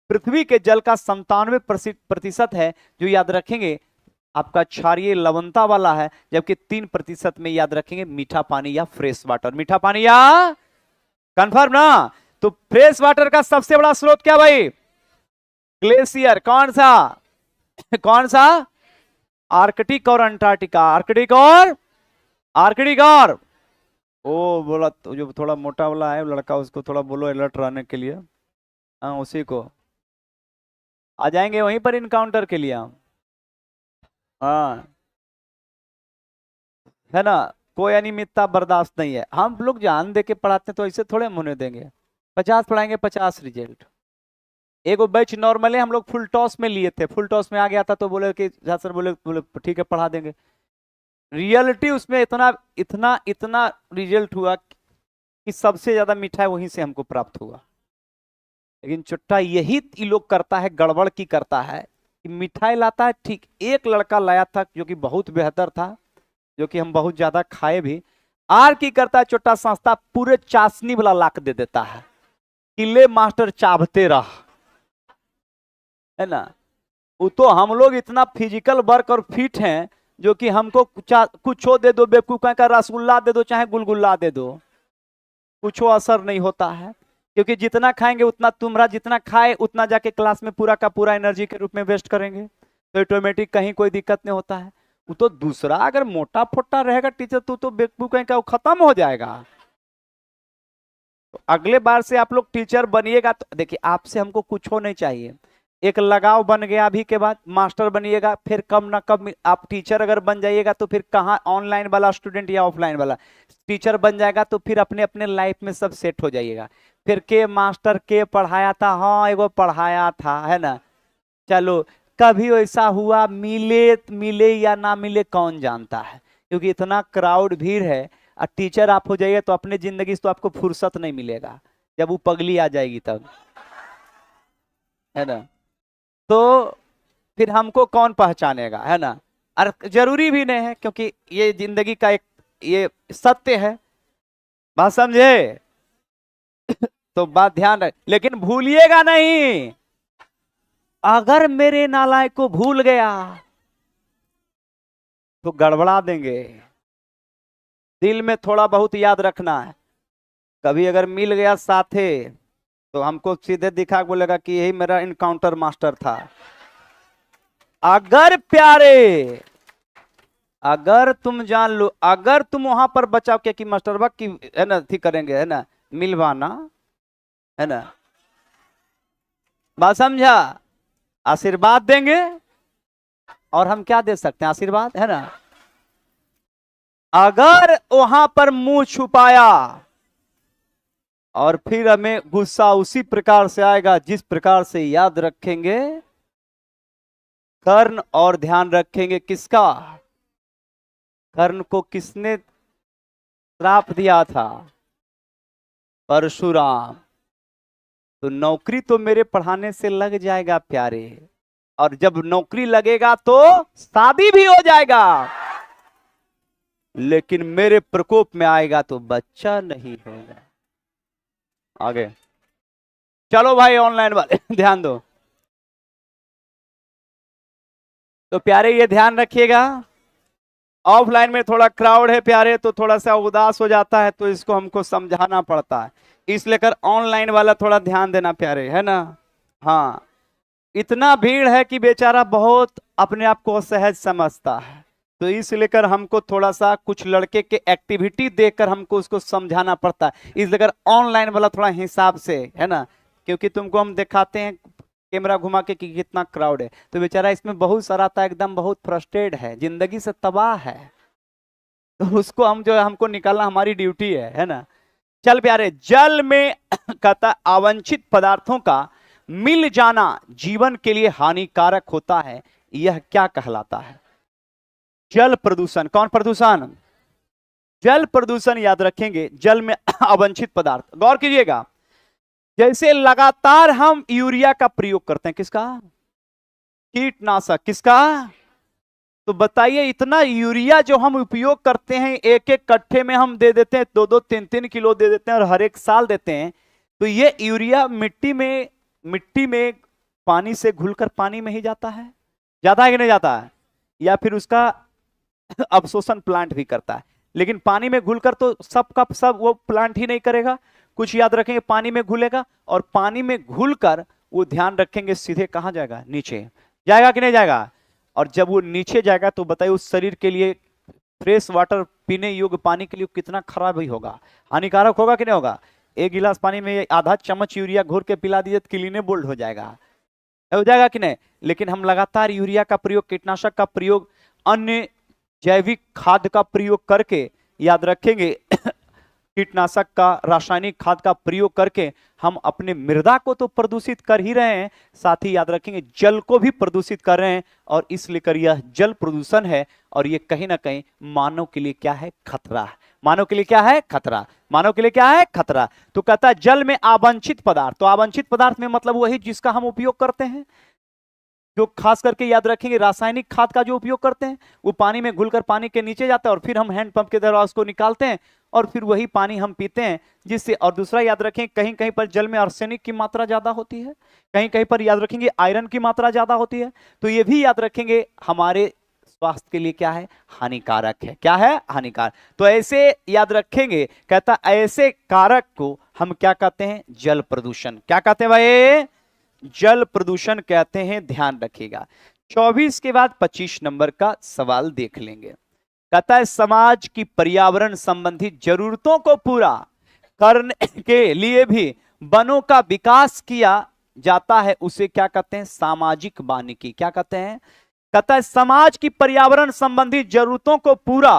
पृथ्वी के जल का 97% है जो याद रखेंगे आपका क्षारीय लवणता वाला है, जबकि 3% में याद रखेंगे मीठा पानी या फ्रेश वाटर। मीठा पानी या, कंफर्म ना? तो फ्रेश वाटर का सबसे बड़ा स्रोत क्या भाई? ग्लेशियर। कौन सा? कौन सा? आर्कटिक और अंटार्कटिका। आर्कटिक और आर्कटिक और ओ बोला तो जो थोड़ा मोटा वाला है लड़का, उसको थोड़ा बोलो अलर्ट रहने के लिए। हाँ उसी को आ जाएंगे वहीं पर इनकाउंटर के लिए हम। हाँ है ना, कोई अनियमितता बर्दाश्त नहीं है। हम लोग जान दे के पढ़ाते हैं तो ऐसे थोड़े मुने देंगे। 50 पढ़ाएंगे 50 रिजल्ट। एक बैच नॉर्मली हम लोग फुल टॉस में लिए थे, फुल टॉस में आ गया था तो बोले कि सर बोले बोले ठीक है पढ़ा देंगे। रियलिटी उसमें इतना इतना इतना रिजल्ट हुआ कि सबसे ज्यादा मिठाई वहीं से हमको प्राप्त हुआ। लेकिन चुट्टा यही ये लोग करता है, गड़बड़ की करता है कि मिठाई लाता है। ठीक एक लड़का लाया था जो कि बहुत बेहतर था, जो कि हम बहुत ज्यादा खाए भी। आर की करता है छोटा संस्था, पूरे चाशनी वाला लाख दे देता है कि ले मास्टर चाहते रह, है ना। वो तो हम लोग इतना फिजिकल वर्क और फिट हैं जो कि हमको कुछ दे दो, बेवकूफ का रसगुल्ला दे दो चाहे गुलगुल्ला दे दो, कुछ असर नहीं होता है। क्योंकि जितना खाएंगे उतना, तुम्हारा जितना खाए उतना जाके क्लास में पूरा का पूरा एनर्जी के रूप में वेस्ट करेंगे, तो ऑटोमेटिक कहीं कोई दिक्कत नहीं होता है। वो तो दूसरा अगर मोटा फोटा रहेगा टीचर तो बेवकूफ कहीं का वो खत्म हो जाएगा। तो अगले बार से आप लोग टीचर बनिएगा तो देखिए आपसे हमको कुछ हो नहीं चाहिए, एक लगाव बन गया अभी के बाद मास्टर बनिएगा, फिर कम ना कम आप टीचर अगर बन जाइएगा तो फिर कहाँ ऑनलाइन वाला स्टूडेंट या ऑफलाइन वाला टीचर बन जाएगा तो फिर अपने अपने लाइफ में सब सेट हो जाइएगा। फिर के मास्टर के पढ़ाया था, हाँ एगो पढ़ाया था, है ना। चलो कभी ऐसा हुआ मिले मिले या ना मिले कौन जानता है, क्योंकि इतना क्राउड भीड़ है। और टीचर आप हो जाइए तो अपने जिंदगी से तो आपको फुर्सत नहीं मिलेगा, जब वो पगली आ जाएगी तब, है ना। तो फिर हमको कौन पहचानेगा, है ना। और जरूरी भी नहीं है क्योंकि ये जिंदगी का एक ये सत्य है, बात समझे। तो बात ध्यान रख, लेकिन भूलिएगा नहीं, अगर मेरे नालायक को भूल गया तो गड़बड़ा देंगे। दिल में थोड़ा बहुत याद रखना है, कभी अगर मिल गया साथे तो हमको सीधे दिखा बोलेगा कि यही मेरा इनकाउंटर मास्टर था। अगर प्यारे, अगर तुम जान लो, अगर तुम वहां पर बचाव किया कि मास्टर बा की है ना थी करेंगे, है ना मिलवाना, है ना, बात समझा। आशीर्वाद देंगे और हम क्या दे सकते हैं, आशीर्वाद, है ना। अगर वहां पर मुंह छुपाया और फिर हमें गुस्सा उसी प्रकार से आएगा जिस प्रकार से याद रखेंगे कर्ण, और ध्यान रखेंगे किसका, कर्ण को किसने श्राप दिया था, परशुराम। तो नौकरी तो मेरे पढ़ाने से लग जाएगा प्यारे, और जब नौकरी लगेगा तो शादी भी हो जाएगा, लेकिन मेरे प्रकोप में आएगा तो बच्चा नहीं होगा। आगे चलो भाई ऑनलाइन वाले ध्यान दो। तो प्यारे ये ध्यान रखिएगा, ऑफलाइन में थोड़ा क्राउड है प्यारे तो थोड़ा सा उदास हो जाता है, तो इसको हमको समझाना पड़ता है, इसलिए कर ऑनलाइन वाला थोड़ा ध्यान देना प्यारे, है ना। हाँ इतना भीड़ है कि बेचारा बहुत अपने आप को असहज समझता है, तो इस लेकर हमको थोड़ा सा कुछ लड़के के एक्टिविटी देखकर हमको उसको समझाना पड़ता है, इस लेकर ऑनलाइन वाला थोड़ा हिसाब से है ना, क्योंकि तुमको हम दिखाते हैं कैमरा घुमा के कि कितना क्राउड है, तो बेचारा इसमें बहुत सारा था, एकदम बहुत फ्रस्ट्रेट है, जिंदगी से तबाह है, तो उसको हम जो है हमको निकालना हमारी ड्यूटी है ना। चल प्यारे, जल में कहता अवांछित पदार्थों का मिल जाना जीवन के लिए हानिकारक होता है, यह क्या कहलाता है? जल प्रदूषण। कौन प्रदूषण? जल प्रदूषण। याद रखेंगे, जल में अवांछित पदार्थ। गौर कीजिएगा, जैसे लगातार हम यूरिया का प्रयोग करते हैं, किसका? कीटनाशक। किसका? तो बताइए, इतना यूरिया जो हम उपयोग करते हैं, एक एक कट्ठे में हम दे देते हैं, 2-2 3-3 किलो दे देते हैं और हर एक साल देते हैं, तो ये यूरिया मिट्टी में पानी से घुलकर पानी में ही जाता है, जाता है कि नहीं जाता है? या फिर उसका अवशोषण प्लांट भी करता है, लेकिन पानी में घुलकर तो सब का सब वो प्लांट ही नहीं करेगा, कुछ याद रखेंगे पानी में घुलेगा, और पानी में घुलकर वो ध्यान रखेंगे सीधे कहां जाएगा? नीचे जाएगा कि नहीं जाएगा? और जब वो नीचे जाएगा तो बताइए उस शरीर के लिए, फ्रेश वाटर पीने योग्य पानी के लिए कितना खराब ही होगा, हानिकारक होगा कि नहीं होगा? एक गिलास पानी में आधा चम्मच यूरिया घोर के पिला दीजिए तो क्लीने बोल्ड हो जाएगा कि नहीं? लेकिन हम लगातार यूरिया का प्रयोग, कीटनाशक का प्रयोग, अन्य जैविक खाद का प्रयोग करके, याद रखेंगे कीटनाशक का, रासायनिक खाद का प्रयोग करके हम अपने मृदा को तो प्रदूषित कर ही रहे हैं, साथ ही याद रखेंगे जल को भी प्रदूषित कर रहे हैं, और इसलिए यह जल प्रदूषण है, और ये कहीं ना कहीं मानव के लिए क्या है? खतरा है। मानव के लिए क्या है? खतरा। मानव के लिए क्या है? खतरा। तो कहता है जल में अवांछित पदार्थ। तो अवांछित पदार्थ में मतलब वही जिसका हम उपयोग करते हैं, जो खास करके याद रखेंगे रासायनिक खाद का जो उपयोग करते हैं, वो पानी में घुलकर पानी के नीचे जाता है, और फिर हम हैंडपंप के द्वारा उसको निकालते हैं, और फिर वही पानी हम पीते हैं, जिससे। और दूसरा याद रखें, कहीं कहीं पर जल में आर्सेनिक की मात्रा ज्यादा होती है, कहीं कहीं पर याद रखेंगे आयरन की मात्रा ज्यादा होती है, तो ये भी याद रखेंगे हमारे स्वास्थ्य के लिए क्या है? हानिकारक है। क्या है? हानिकारक। तो ऐसे याद रखेंगे, कहता ऐसे कारक को हम क्या कहते हैं? जल प्रदूषण। क्या कहते हैं भाई? जल प्रदूषण कहते हैं, ध्यान रखिएगा। 24 के बाद 25 नंबर का सवाल देख लेंगे। कहता है समाज की पर्यावरण संबंधी जरूरतों को पूरा करने के लिए भी वनों का विकास किया जाता है, उसे क्या कहते हैं? सामाजिक वानिकी। क्या कहते हैं? कहता है समाज की पर्यावरण संबंधी जरूरतों को पूरा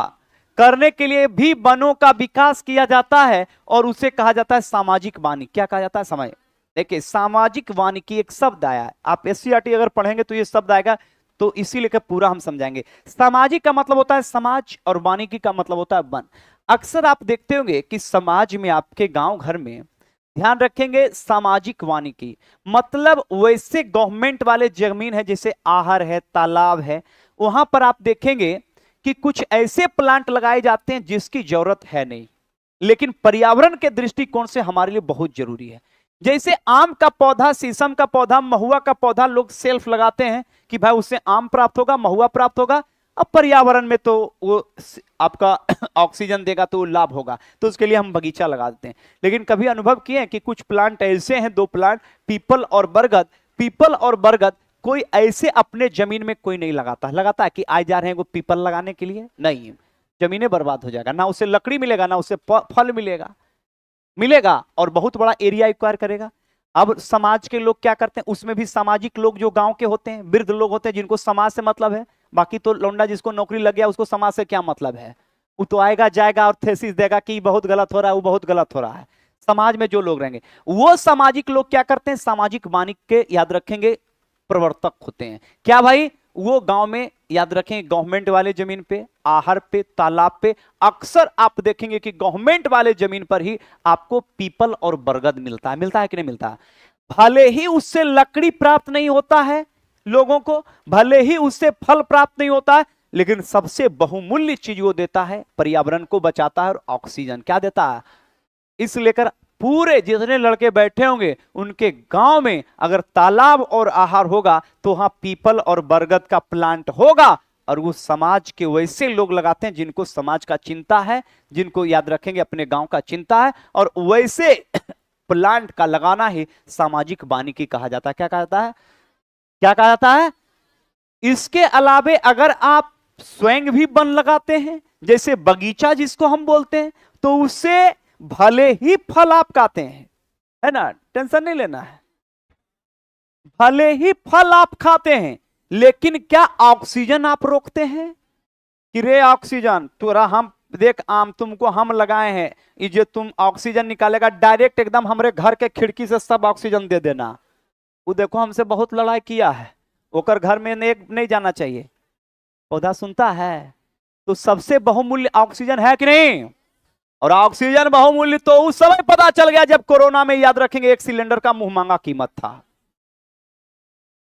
करने के लिए भी वनों का विकास किया जाता है, और उसे कहा जाता है सामाजिक वानिकी। क्या कहा जाता है? समय। देखिए, सामाजिक वानिकी एक शब्द आया है, आप एससीईआरटी अगर पढ़ेंगे तो ये शब्द आएगा, तो इसी लेकर पूरा हम समझाएंगे। सामाजिक का मतलब होता है समाज, और वानिकी का मतलब होता है वन। अक्सर आप देखते होंगे कि समाज में, आपके गांव घर में, ध्यान रखेंगे, सामाजिक वानिकी मतलब वैसे गवर्नमेंट वाले जमीन है, जैसे आहर है, तालाब है, वहां पर आप देखेंगे कि कुछ ऐसे प्लांट लगाए जाते हैं जिसकी जरूरत है नहीं, लेकिन पर्यावरण के दृष्टिकोण से हमारे लिए बहुत जरूरी है। जैसे आम का पौधा, शीशम का पौधा, महुआ का पौधा लोग सेल्फ लगाते हैं कि भाई उससे आम प्राप्त होगा, महुआ प्राप्त होगा, अब पर्यावरण में तो वो आपका ऑक्सीजन देगा तो लाभ होगा, तो उसके लिए हम बगीचा लगा देते हैं। लेकिन कभी अनुभव किए हैं कि कुछ प्लांट ऐसे हैं, 2 प्लांट, पीपल और बरगद, पीपल और बरगद कोई ऐसे अपने जमीन में कोई नहीं लगाता, लगाता है कि आए जा रहे हैं वो पीपल लगाने के लिए? नहीं, जमीनें बर्बाद हो जाएगा, ना उससे लकड़ी मिलेगा, ना उससे फल मिलेगा, और बहुत बड़ा एरिया एक्वायर करेगा। अब समाज के लोग क्या करते हैं, उसमें भी सामाजिक लोग जो गांव के होते हैं, वृद्ध लोग होते हैं, जिनको समाज से मतलब है, बाकी तो लौंडा जिसको नौकरी लग गया उसको समाज से क्या मतलब है, वो तो आएगा जाएगा और थेसिस देगा कि बहुत गलत हो रहा है, वो बहुत गलत हो रहा है। समाज में जो लोग रहेंगे वो सामाजिक लोग क्या करते हैं? सामाजिक वानिकी के, याद रखेंगे, प्रवर्तक होते हैं। क्या भाई? वो गांव में, याद रखें, गवर्नमेंट वाले जमीन पे, आहर पे, तालाब पे, अक्सर आप देखेंगे कि गवर्नमेंट वाले जमीन पर ही आपको पीपल और बरगद मिलता है कि नहीं मिलता? भले ही उससे लकड़ी प्राप्त नहीं होता है लोगों को, भले ही उससे फल प्राप्त नहीं होता है, लेकिन सबसे बहुमूल्य चीज वो देता है, पर्यावरण को बचाता है और ऑक्सीजन क्या देता है। इस लेकर पूरे जितने लड़के बैठे होंगे उनके गांव में अगर तालाब और आहार होगा तो वहां पीपल और बरगद का प्लांट होगा, और वो समाज के वैसे लोग लगाते हैं जिनको समाज का चिंता है, जिनको, याद रखेंगे, अपने गांव का चिंता है, और वैसे प्लांट का लगाना ही सामाजिक वानिकी कहा जाता है। क्या कहा जाता है? क्या कहा जाता है? इसके अलावे अगर आप स्वयं भी वन लगाते हैं, जैसे बगीचा जिसको हम बोलते हैं, तो उससे भले ही फल आप खाते हैं, है ना, टेंशन नहीं लेना है, भले ही फल आप खाते हैं, लेकिन क्या ऑक्सीजन आप रोकते हैं कि रे ऑक्सीजन तुरा हम देख आम तुमको हम लगाए हैं, ये जो तुम ऑक्सीजन निकालेगा डायरेक्ट एकदम हमारे घर के खिड़की से सब ऑक्सीजन दे देना, वो देखो हमसे बहुत लड़ाई किया है, ओकर घर में नहीं जाना चाहिए, पौधा सुनता है। तो सबसे बहुमूल्य ऑक्सीजन है कि नहीं, और ऑक्सीजन बहुमूल्य तो उस समय पता चल गया जब कोरोना में, याद रखेंगे, एक सिलेंडर का मुंह मांगा कीमत था,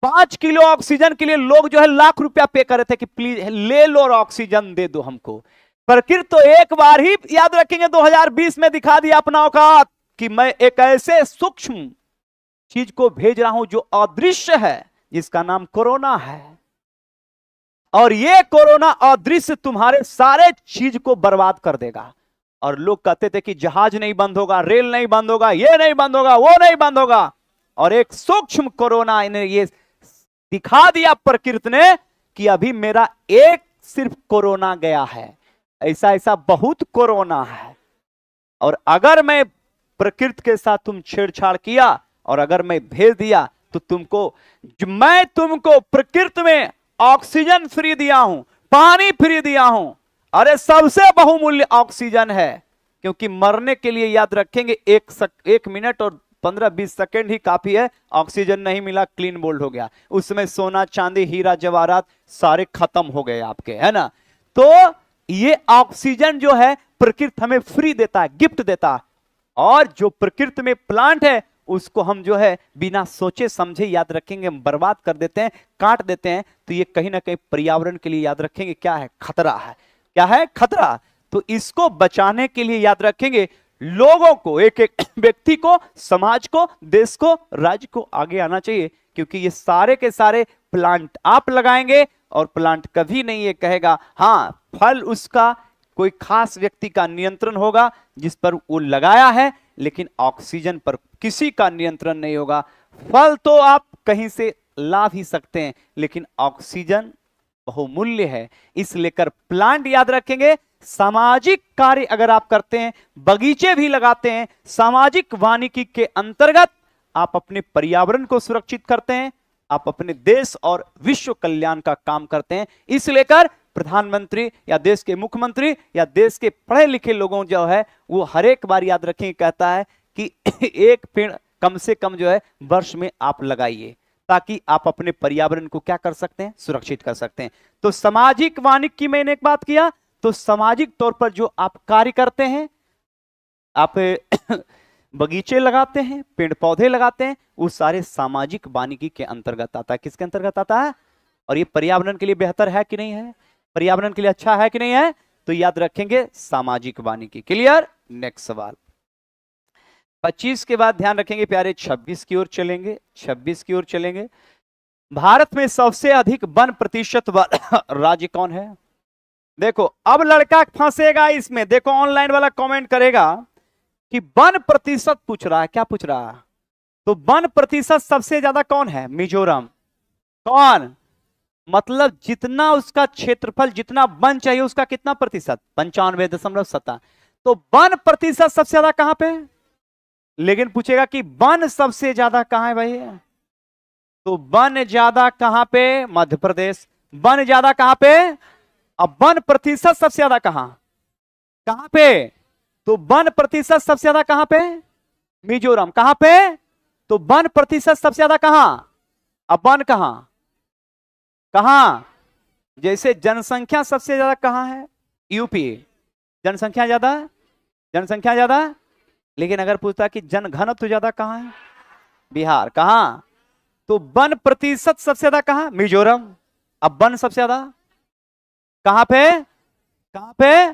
5 किलो ऑक्सीजन के लिए लोग जो है लाख रुपया पे कर रहे थे कि प्लीज ले लो और ऑक्सीजन दे दो हमको। प्रकृति तो एक बार ही, याद रखेंगे, 2020 में दिखा दिया अपना औकात कि मैं एक ऐसे सूक्ष्म चीज को भेज रहा हूं जो अदृश्य है, जिसका नाम कोरोना है, और ये कोरोना अदृश्य तुम्हारे सारे चीज को बर्बाद कर देगा। और लोग कहते थे कि जहाज नहीं बंद होगा, रेल नहीं बंद होगा, ये नहीं बंद होगा, वो नहीं बंद होगा, और एक सूक्ष्म कोरोना इन्हें ये दिखा दिया प्रकृति ने कि अभी मेरा एक सिर्फ कोरोना गया है, ऐसा ऐसा बहुत कोरोना है। और अगर मैं प्रकृति के साथ तुम छेड़छाड़ किया और अगर मैं भेज दिया तो तुमको, मैं तुमको प्रकृति में ऑक्सीजन फ्री दिया हूं, पानी फ्री दिया हूं, अरे सबसे बहुमूल्य ऑक्सीजन है, क्योंकि मरने के लिए याद रखेंगे 1 मिनट और 15-20 सेकेंड ही काफी है। ऑक्सीजन नहीं मिला, क्लीन बोल्ड हो गया, उसमें सोना चांदी हीरा जवाहरात सारे खत्म हो गए आपके, है ना। तो ये ऑक्सीजन जो है प्रकृति हमें फ्री देता है, गिफ्ट देता है, और जो प्रकृति में प्लांट है उसको हम जो है बिना सोचे समझे, याद रखेंगे, हम बर्बाद कर देते हैं, काट देते हैं। तो ये कहीं ना कहीं पर्यावरण के लिए, याद रखेंगे, क्या है, खतरा है। क्या है, खतरा। तो इसको बचाने के लिए याद रखेंगे लोगों को, एक एक व्यक्ति को, समाज को, देश को, राज्य को आगे आना चाहिए, क्योंकि ये सारे के सारे प्लांट आप लगाएंगे और प्लांट कभी नहीं ये कहेगा, हां फल उसका कोई खास व्यक्ति का नियंत्रण होगा जिस पर वो लगाया है, लेकिन ऑक्सीजन पर किसी का नियंत्रण नहीं होगा। फल तो आप कहीं से ला भी सकते हैं, लेकिन ऑक्सीजन बहुमूल्य है, इस लेकर प्लांट याद रखेंगे। सामाजिक कार्य अगर आप करते हैं, बगीचे भी लगाते हैं, सामाजिक वानिकी के अंतर्गत आप अपने पर्यावरण को सुरक्षित करते हैं, आप अपने देश और विश्व कल्याण का काम करते हैं। इस लेकर प्रधानमंत्री या देश के मुख्यमंत्री या देश के पढ़े लिखे लोगों जो है वो हर एक बार याद रखेंगे, कहता है कि एक पेड़ कम से कम जो है वर्ष में आप लगाइए, ताकि आप अपने पर्यावरण को क्या कर सकते हैं, सुरक्षित कर सकते हैं। तो सामाजिक वानिकी की मैंने एक बात किया, तो सामाजिक तौर पर जो आप कार्य करते हैं, आप बगीचे लगाते हैं, पेड़ पौधे लगाते हैं, वो सारे सामाजिक वानिकी के अंतर्गत आता है। किसके अंतर्गत आता है? और ये पर्यावरण के लिए बेहतर है कि नहीं है, पर्यावरण के लिए अच्छा है कि नहीं है, तो याद रखेंगे सामाजिक वानिकी। क्लियर। नेक्स्ट सवाल 25 के बाद ध्यान रखेंगे प्यारे, 26 की ओर चलेंगे, 26 की ओर चलेंगे। भारत में सबसे अधिक वन प्रतिशत राज्य कौन है? देखो अब लड़का फंसेगा इसमें, देखो ऑनलाइन वाला कमेंट करेगा कि वन प्रतिशत पूछ रहा है, क्या पूछ रहा है, तो वन प्रतिशत सबसे ज्यादा कौन है? मिजोरम। कौन? मतलब जितना उसका क्षेत्रफल, जितना वन चाहिए उसका कितना प्रतिशत? 95.7। तो वन प्रतिशत सबसे ज्यादा कहां पे? लेकिन पूछेगा कि वन सबसे ज्यादा कहां है भाई, तो वन ज्यादा कहां पे? मध्य प्रदेश। वन ज्यादा कहां पे? अब वन प्रतिशत सबसे ज्यादा कहां पे? तो वन प्रतिशत सबसे ज्यादा कहां पे? मिजोरम। कहां पे? तो वन प्रतिशत सबसे ज्यादा कहां? अब वन कहां? जैसे जनसंख्या सबसे ज्यादा कहां है? यूपी। जनसंख्या ज्यादा, लेकिन अगर पूछता कि जनघनत्व तो ज्यादा कहां है? बिहार। कहां? तो वन प्रतिशत सबसे ज्यादा कहां? मिजोरम। अब वन सबसे ज्यादा कहां पे?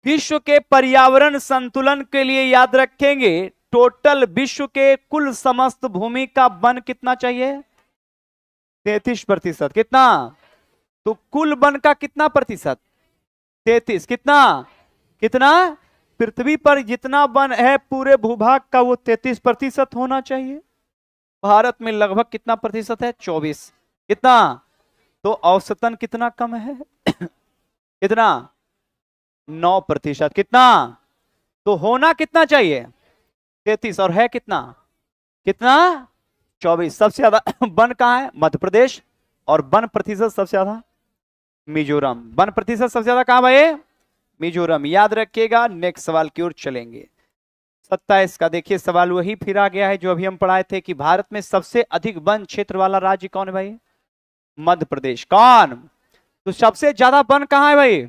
विश्व के पर्यावरण संतुलन के लिए याद रखेंगे, टोटल विश्व के कुल समस्त भूमि का वन कितना चाहिए? 33%। कितना? तो कुल वन का कितना प्रतिशत? 33। कितना? पृथ्वी पर जितना वन है पूरे भूभाग का वो 33% होना चाहिए। भारत में लगभग कितना प्रतिशत है? 24। कितना? तो औसतन कितना कम है? कितना? 9%। कितना? तो होना कितना चाहिए? 33। और है कितना? कितना? 24। सबसे ज्यादा वन कहाँ है? मध्य प्रदेश। और वन प्रतिशत सबसे ज्यादा मिजोरम। वन प्रतिशत सबसे ज्यादा कहां भाई? मिजोरम। याद रखिएगा। नेक्स्ट सवाल की ओर चलेंगे। 27 का देखिए सवाल वही फिर आ गया है जो अभी हम पढ़ाए थे कि भारत में सबसे अधिक वन क्षेत्र वाला राज्य कौन है भाई? मध्य प्रदेश। कौन? तो सबसे ज्यादा वन कहां है भाई?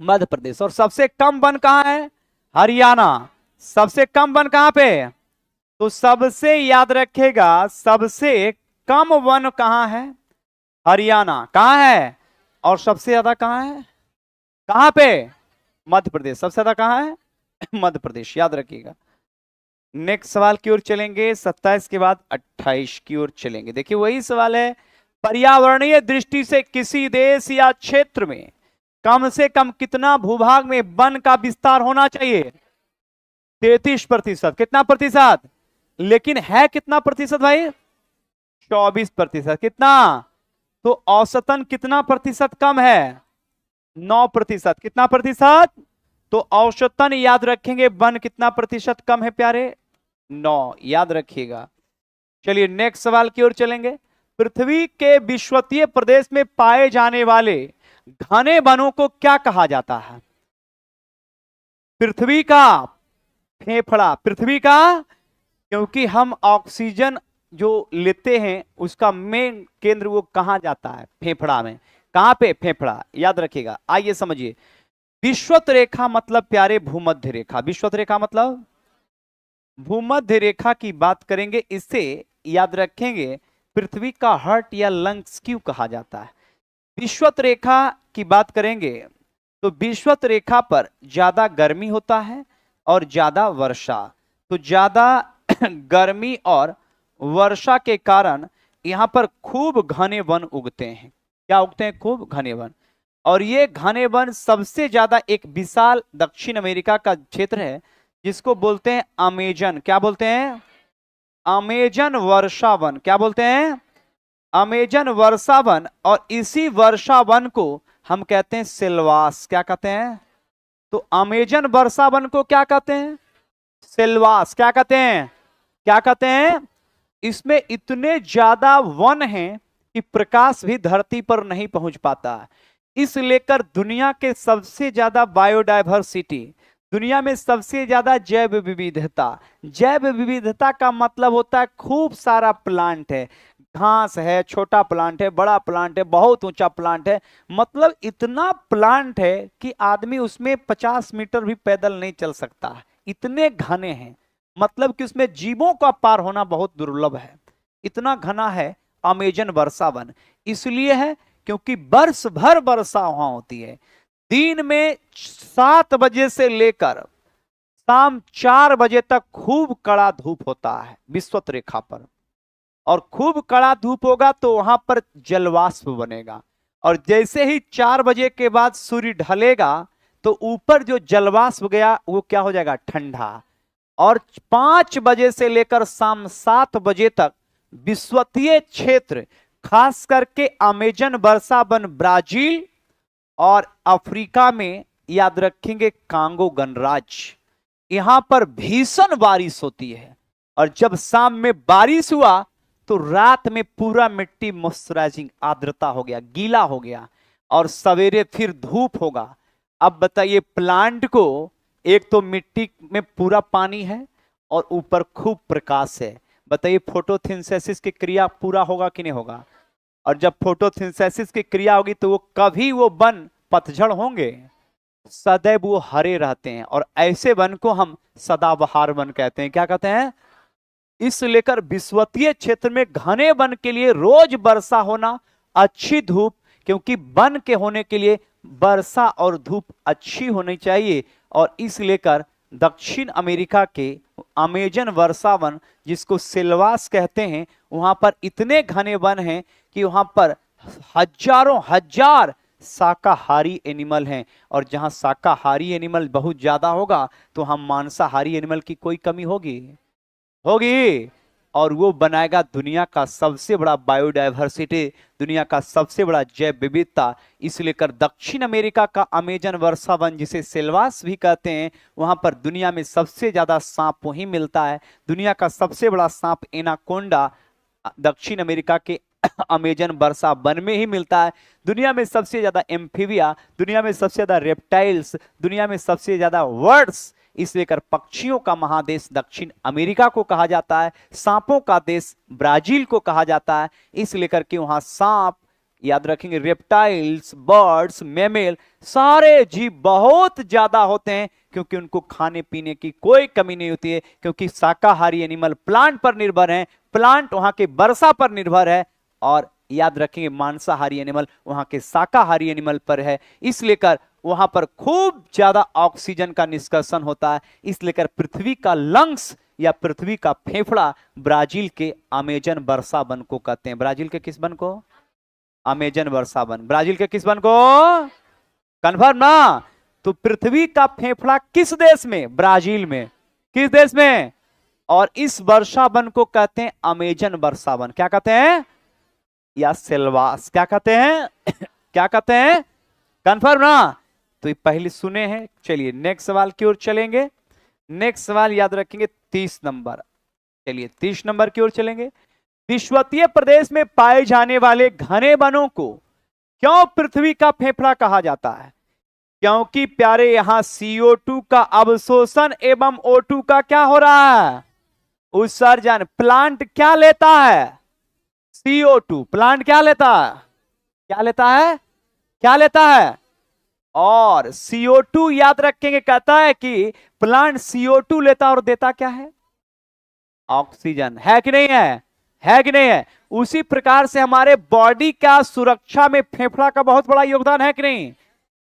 मध्य प्रदेश। और सबसे कम वन कहां है? हरियाणा। सबसे कम वन कहां पे? तो सबसे याद रखेगा सबसे कम वन कहां है? हरियाणा। कहां है? और सबसे ज्यादा कहां है? कहां पे? मध्य प्रदेश। सबसे ज्यादा कहां है? मध्य प्रदेश। याद रखिएगा। नेक्स्ट सवाल की ओर चलेंगे। 27 के बाद 28 की ओर चलेंगे। देखिए वही सवाल है, पर्यावरणीय दृष्टि से किसी देश या क्षेत्र में कम से कम कितना भूभाग में वन का विस्तार होना चाहिए? 33%। कितना प्रतिशत? लेकिन है कितना प्रतिशत भाई? 24%। कितना? तो औसतन कितना प्रतिशत कम है? 9%। कितना प्रतिशत? तो औसतन याद रखेंगे वन कितना प्रतिशत कम है प्यारे? 9। याद रखिएगा। चलिए नेक्स्ट सवाल की ओर चलेंगे। पृथ्वी के विषुवतीय प्रदेश में पाए जाने वाले घने वनों को क्या कहा जाता है? पृथ्वी का फेफड़ा। पृथ्वी का, क्योंकि हम ऑक्सीजन जो लेते हैं उसका मेन केंद्र वो कहां जाता है? फेफड़ा में। कहां पे? फेफड़ा। याद रखिएगा। आइए समझिए। विषुवत रेखा मतलब प्यारे भूमध्य रेखा। विषुवत रेखा मतलब भूमध्य रेखा की बात करेंगे। इससे याद रखेंगे पृथ्वी का हार्ट या लंग्स क्यों कहा जाता है। विषुवत रेखा की बात करेंगे तो विषुवत रेखा पर ज्यादा गर्मी होता है और ज्यादा वर्षा। तो ज्यादा गर्मी और वर्षा के कारण यहां पर खूब घने वन उगते हैं। क्या उगते हैं? खूब घने वन। और ये घने वन सबसे ज्यादा एक विशाल दक्षिण अमेरिका का क्षेत्र है जिसको बोलते हैं अमेजन। क्या बोलते हैं? अमेजन वर्षा वन। क्या बोलते हैं? अमेजन वर्षा वन। और इसी वर्षा वन को हम कहते हैं सिल्वास। क्या कहते हैं? तो अमेजन वर्षा वन को क्या कहते हैं? सिल्वास। क्या कहते हैं? क्या कहते हैं? इसमें इतने ज्यादा वन हैं कि प्रकाश भी धरती पर नहीं पहुंच पाता। इस लेकर दुनिया के सबसे ज्यादा बायोडायवर्सिटी, दुनिया में सबसे ज्यादा जैव विविधता। जैव विविधता का मतलब होता है खूब सारा प्लांट है, घास है, छोटा प्लांट है, बड़ा प्लांट है, बहुत ऊंचा प्लांट है। मतलब इतना प्लांट है कि आदमी उसमें 50 मीटर भी पैदल नहीं चल सकता। इतने घने हैं। मतलब कि उसमें जीवों का पार होना बहुत दुर्लभ है। इतना घना है अमेजन वर्षा वन। इसलिए है क्योंकि वर्ष भर वर्षा वहां होती है। दिन में 7 बजे से लेकर शाम 4 बजे तक खूब कड़ा धूप होता है विषुवत रेखा पर। और खूब कड़ा धूप होगा तो वहां पर जलवाष्प बनेगा। और जैसे ही 4 बजे के बाद सूर्य ढलेगा तो ऊपर जो जलवाष्प गया वो क्या हो जाएगा? ठंडा। और 5 बजे से लेकर शाम 7 बजे तक विषुवतीय क्षेत्र, खास करके अमेजन वर्षा वन ब्राजील और अफ्रीका में, याद रखेंगे कांगो गणराज्य, यहां पर भीषण बारिश होती है। और जब शाम में बारिश हुआ तो रात में पूरा मिट्टी मॉइस्चराइजिंग, आर्द्रता हो गया, गीला हो गया। और सवेरे फिर धूप होगा। अब बताइए प्लांट को, एक तो मिट्टी में पूरा पानी है और ऊपर खूब प्रकाश है। बताइए फोटोसिंथेसिस की क्रिया पूरा होगा कि नहीं होगा? और जब फोटोसिंथेसिस की क्रिया होगी तो वो कभी वो वन पतझड़ होंगे? सदैव वो हरे रहते हैं। और ऐसे वन को हम सदाबहार वन कहते हैं। क्या कहते हैं? इस लेकर विषुवतीय क्षेत्र में घने वन के लिए रोज वर्षा होना, अच्छी धूप, क्योंकि वन के होने के लिए वर्षा और धूप अच्छी होनी चाहिए। और इस लेकर दक्षिण अमेरिका के अमेजन वर्षा वन, जिसको सिल्वास कहते हैं, वहां पर इतने घने वन हैं कि वहां पर हजारों हजार शाकाहारी एनिमल हैं। और जहां शाकाहारी एनिमल बहुत ज्यादा होगा तो हम मांसाहारी एनिमल की कोई कमी होगी? होगी। और वो बनाएगा दुनिया का सबसे बड़ा बायोडायवर्सिटी, दुनिया का सबसे बड़ा जैव विविधता। इसलिए कर दक्षिण अमेरिका का अमेजन वर्षा वन, जिसे सेल्वास भी कहते हैं, वहां पर दुनिया में सबसे ज्यादा सांप वहीं मिलता है। दुनिया का सबसे बड़ा सांप एनाकोंडा दक्षिण अमेरिका के अमेजन वर्षा वन में ही मिलता है। दुनिया में सबसे ज्यादा एम्फीबिया, दुनिया में सबसे ज्यादा रेप्टाइल्स, दुनिया में सबसे ज्यादा वर्ड्स, इसलिए कर पक्षियों का महादेश दक्षिण अमेरिका को कहा जाता है। सांपों का देश ब्राजील को कहा जाता है, इसलिए करके वहां सांप, याद रखेंगे, रेप्टाइल्स, बर्ड्स, मेमेल, सारे जीव बहुत ज्यादा होते हैं, क्योंकि उनको खाने पीने की कोई कमी नहीं होती है, क्योंकि शाकाहारी एनिमल प्लांट पर निर्भर हैं, प्लांट वहां के वर्षा पर निर्भर है, और याद रखेंगे मांसाहारी एनिमल वहां के शाकाहारी एनिमल पर है। इसलिए कर वहां पर खूब ज्यादा ऑक्सीजन का निष्कर्षण होता है। इसलिए कर पृथ्वी का लंग्स या पृथ्वी का फेफड़ा ब्राजील के अमेजन वर्षा वन को कहते हैं। ब्राजील के किस वन को? अमेजन वर्षा वन। ब्राजील के किस वन को? कन्फर्म ना? तो पृथ्वी का फेफड़ा किस देश में? ब्राजील में। किस देश में? और इस वर्षा वन को कहते हैं अमेजन वर्षा वन। क्या कहते हैं? या सेल्वास। क्या कहते हैं? क्या कहते हैं? कन्फर्म ना? तो ये पहले सुने हैं। चलिए नेक्स्ट सवाल की ओर चलेंगे। नेक्स्ट सवाल याद रखेंगे 30 नंबर। चलिए 30 नंबर की ओर चलेंगे। विषुवतीय प्रदेश में पाए जाने वाले घने वनों को क्यों पृथ्वी का फेफड़ा कहा जाता है? क्योंकि प्यारे यहां CO2 का अवशोषण एवं O2 का क्या हो रहा है? उत्सर्जन। प्लांट क्या लेता है? CO2। प्लांट क्या लेता है? क्या लेता है? क्या लेता है? और CO2 याद रखेंगे, कहता है कि प्लांट CO2 लेता और देता क्या है? ऑक्सीजन। है कि नहीं है? है कि नहीं है? उसी प्रकार से हमारे बॉडी का सुरक्षा में फेफड़ा का बहुत बड़ा योगदान है कि नहीं?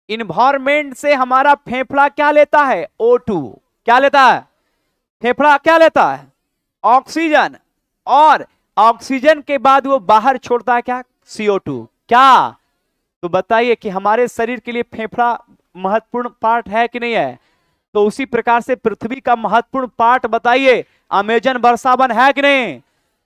इन्वायरमेंट से हमारा फेफड़ा क्या लेता है? O2। क्या लेता है? फेफड़ा क्या लेता है? ऑक्सीजन। और ऑक्सीजन के बाद वो बाहर छोड़ता है क्या? CO2। क्या? तो बताइए कि हमारे शरीर के लिए फेफड़ा महत्वपूर्ण पार्ट है कि नहीं है? तो उसी प्रकार से पृथ्वी का महत्वपूर्ण पार्ट बताइए अमेजन वर्षा वन है कि नहीं?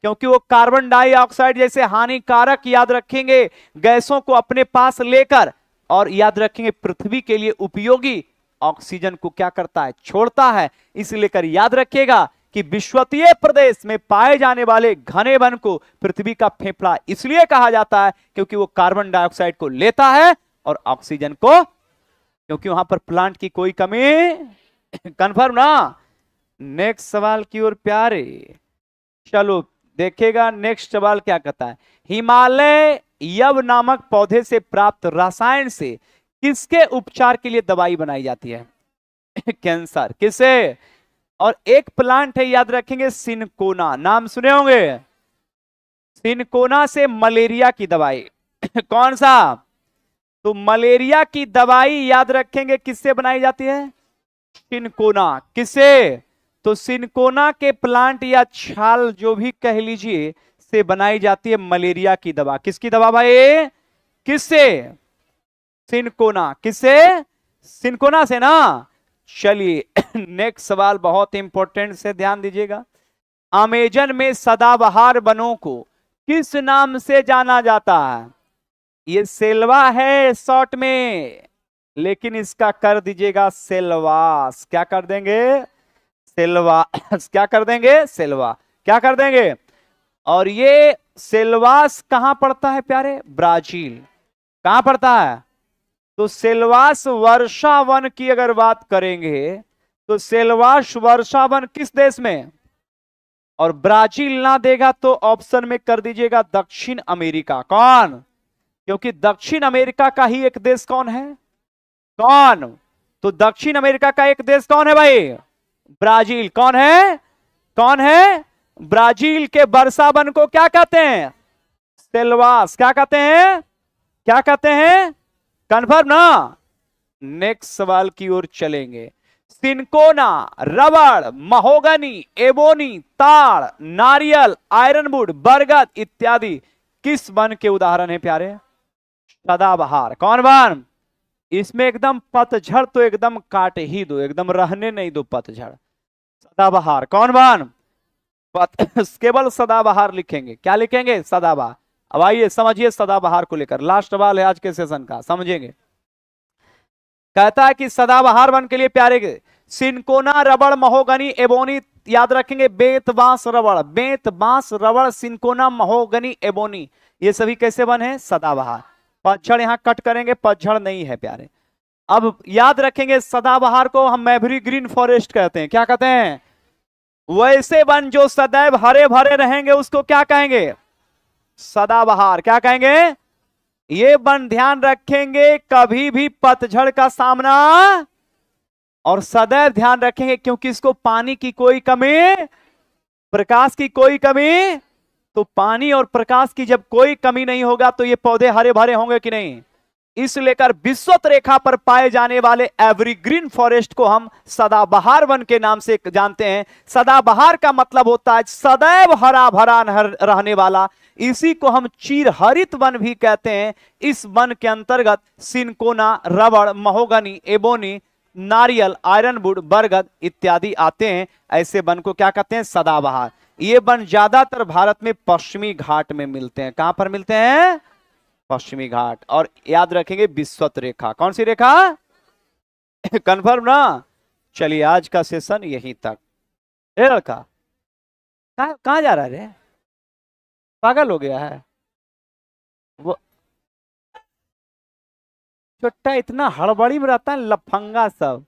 क्योंकि वो कार्बन डाइऑक्साइड जैसे हानिकारक, याद रखेंगे, गैसों को अपने पास लेकर, और याद रखेंगे पृथ्वी के लिए उपयोगी ऑक्सीजन को क्या करता है? छोड़ता है। इसलिए कर याद रखिएगा कि विषुवतीय प्रदेश में पाए जाने वाले घने वन को पृथ्वी का फेफड़ा इसलिए कहा जाता है क्योंकि वो कार्बन डाइऑक्साइड को लेता है और ऑक्सीजन को, क्योंकि वहां पर प्लांट की कोई कमी। कंफर्म ना? नेक्स्ट सवाल की ओर प्यारे चलो देखेगा। नेक्स्ट सवाल क्या कहता है? हिमालय यव नामक पौधे से प्राप्त रसायन से किसके उपचार के लिए दवाई बनाई जाती है? कैंसर। किसे? और एक प्लांट है, याद रखेंगे, सिनकोना। नाम सुने होंगे। सिनकोना से मलेरिया की दवाई। कौन सा? तो मलेरिया की दवाई याद रखेंगे किससे बनाई जाती है? सिनकोना। किससे? तो सिनकोना के प्लांट या छाल जो भी कह लीजिए से बनाई जाती है मलेरिया की दवा। किसकी दवा भाई? किससे? सिनकोना। किससे? सिनकोना से ना। चलिए नेक्स्ट सवाल बहुत इंपॉर्टेंट से ध्यान दीजिएगा। अमेजन में सदाबहार वनों को किस नाम से जाना जाता है? ये सेल्वा है शॉर्ट में, लेकिन इसका कर दीजिएगा सेल्वास। क्या कर देंगे? सेल्वास। क्या कर देंगे? सेल्वा। क्या कर देंगे? और ये सेल्वास कहां पड़ता है प्यारे? ब्राजील। कहां पड़ता है? तो सेल्वास वर्षा वन की अगर बात करेंगे तो सेल्वास वर्षा वन किस देश में? और ब्राजील ना देगा तो ऑप्शन में कर दीजिएगा दक्षिण अमेरिका। कौन? क्योंकि दक्षिण अमेरिका का ही एक देश कौन है? कौन? तो दक्षिण अमेरिका का एक देश कौन है भाई? ब्राजील। कौन है? कौन है? ब्राजील के वर्षा वन को क्या कहते हैं? सेल्वास। क्या कहते हैं? क्या कहते हैं? कन्फर्म ना? नेक्स्ट सवाल की ओर चलेंगे। सिनकोना, रबड़, महोगनी, एबोनी, ताड़, नारियल, आयरनवुड, बरगद इत्यादि किस वन के उदाहरण हैं प्यारे? सदाबहार। कौन वन? इसमें एकदम पतझड़ तो एकदम काट ही दो, एकदम रहने नहीं दो पतझड़। सदाबहार। कौन वन? केवल सदाबहार लिखेंगे। क्या लिखेंगे? सदाबहार। अब आइए समझिए सदाबहार को लेकर, लास्ट सवाल है आज के सेशन का, समझेंगे। कहता है कि सदाबहार वन के लिए प्यारे सिनकोना, रबड़, महोगनी, एबोनी, याद रखेंगे, बेत, बांस, रबड़, बेत, बांस, रबड़, सिनकोना, महोगनी, एबोनी, ये सभी कैसे वन है? सदाबहार। पतझड़ यहां कट करेंगे, पतझड़ नहीं है प्यारे। अब याद रखेंगे सदाबहार को हम मैवरी ग्रीन फॉरेस्ट कहते हैं। क्या कहते हैं? वैसे वन जो सदैव हरे भरे रहेंगे उसको क्या कहेंगे? सदाबहार। क्या कहेंगे? ये वन ध्यान रखेंगे कभी भी पतझड़ का सामना, और सदैव ध्यान रखेंगे क्योंकि इसको पानी की कोई कमी, प्रकाश की कोई कमी, तो पानी और प्रकाश की जब कोई कमी नहीं होगा तो ये पौधे हरे भरे होंगे कि नहीं। इस लेकर विषुवत रेखा पर पाए जाने वाले एवरग्रीन फॉरेस्ट को हम सदाबहार वन के नाम से जानते हैं। सदाबहार का मतलब होता है सदैव हरा भरा रहने वाला, इसी को हम चिरहरित वन भी कहते हैं। इस वन के अंतर्गत सिनकोना, रबड़, महोगनी, एबोनी, नारियल, आयरनवुड, बरगद इत्यादि आते हैं। ऐसे वन को क्या कहते हैं? सदाबहार। ये वन ज्यादातर भारत में पश्चिमी घाट में मिलते हैं। कहां पर मिलते हैं? पश्चिमी घाट। और याद रखेंगे विषुवत रेखा। कौन सी रेखा? कंफर्म ना? चलिए आज का सेशन यहीं तक। ए लड़का कहां जा रहा है रे? पागल हो गया है वो? छोटा इतना हड़बड़ी में रहता है, लफंगा सब।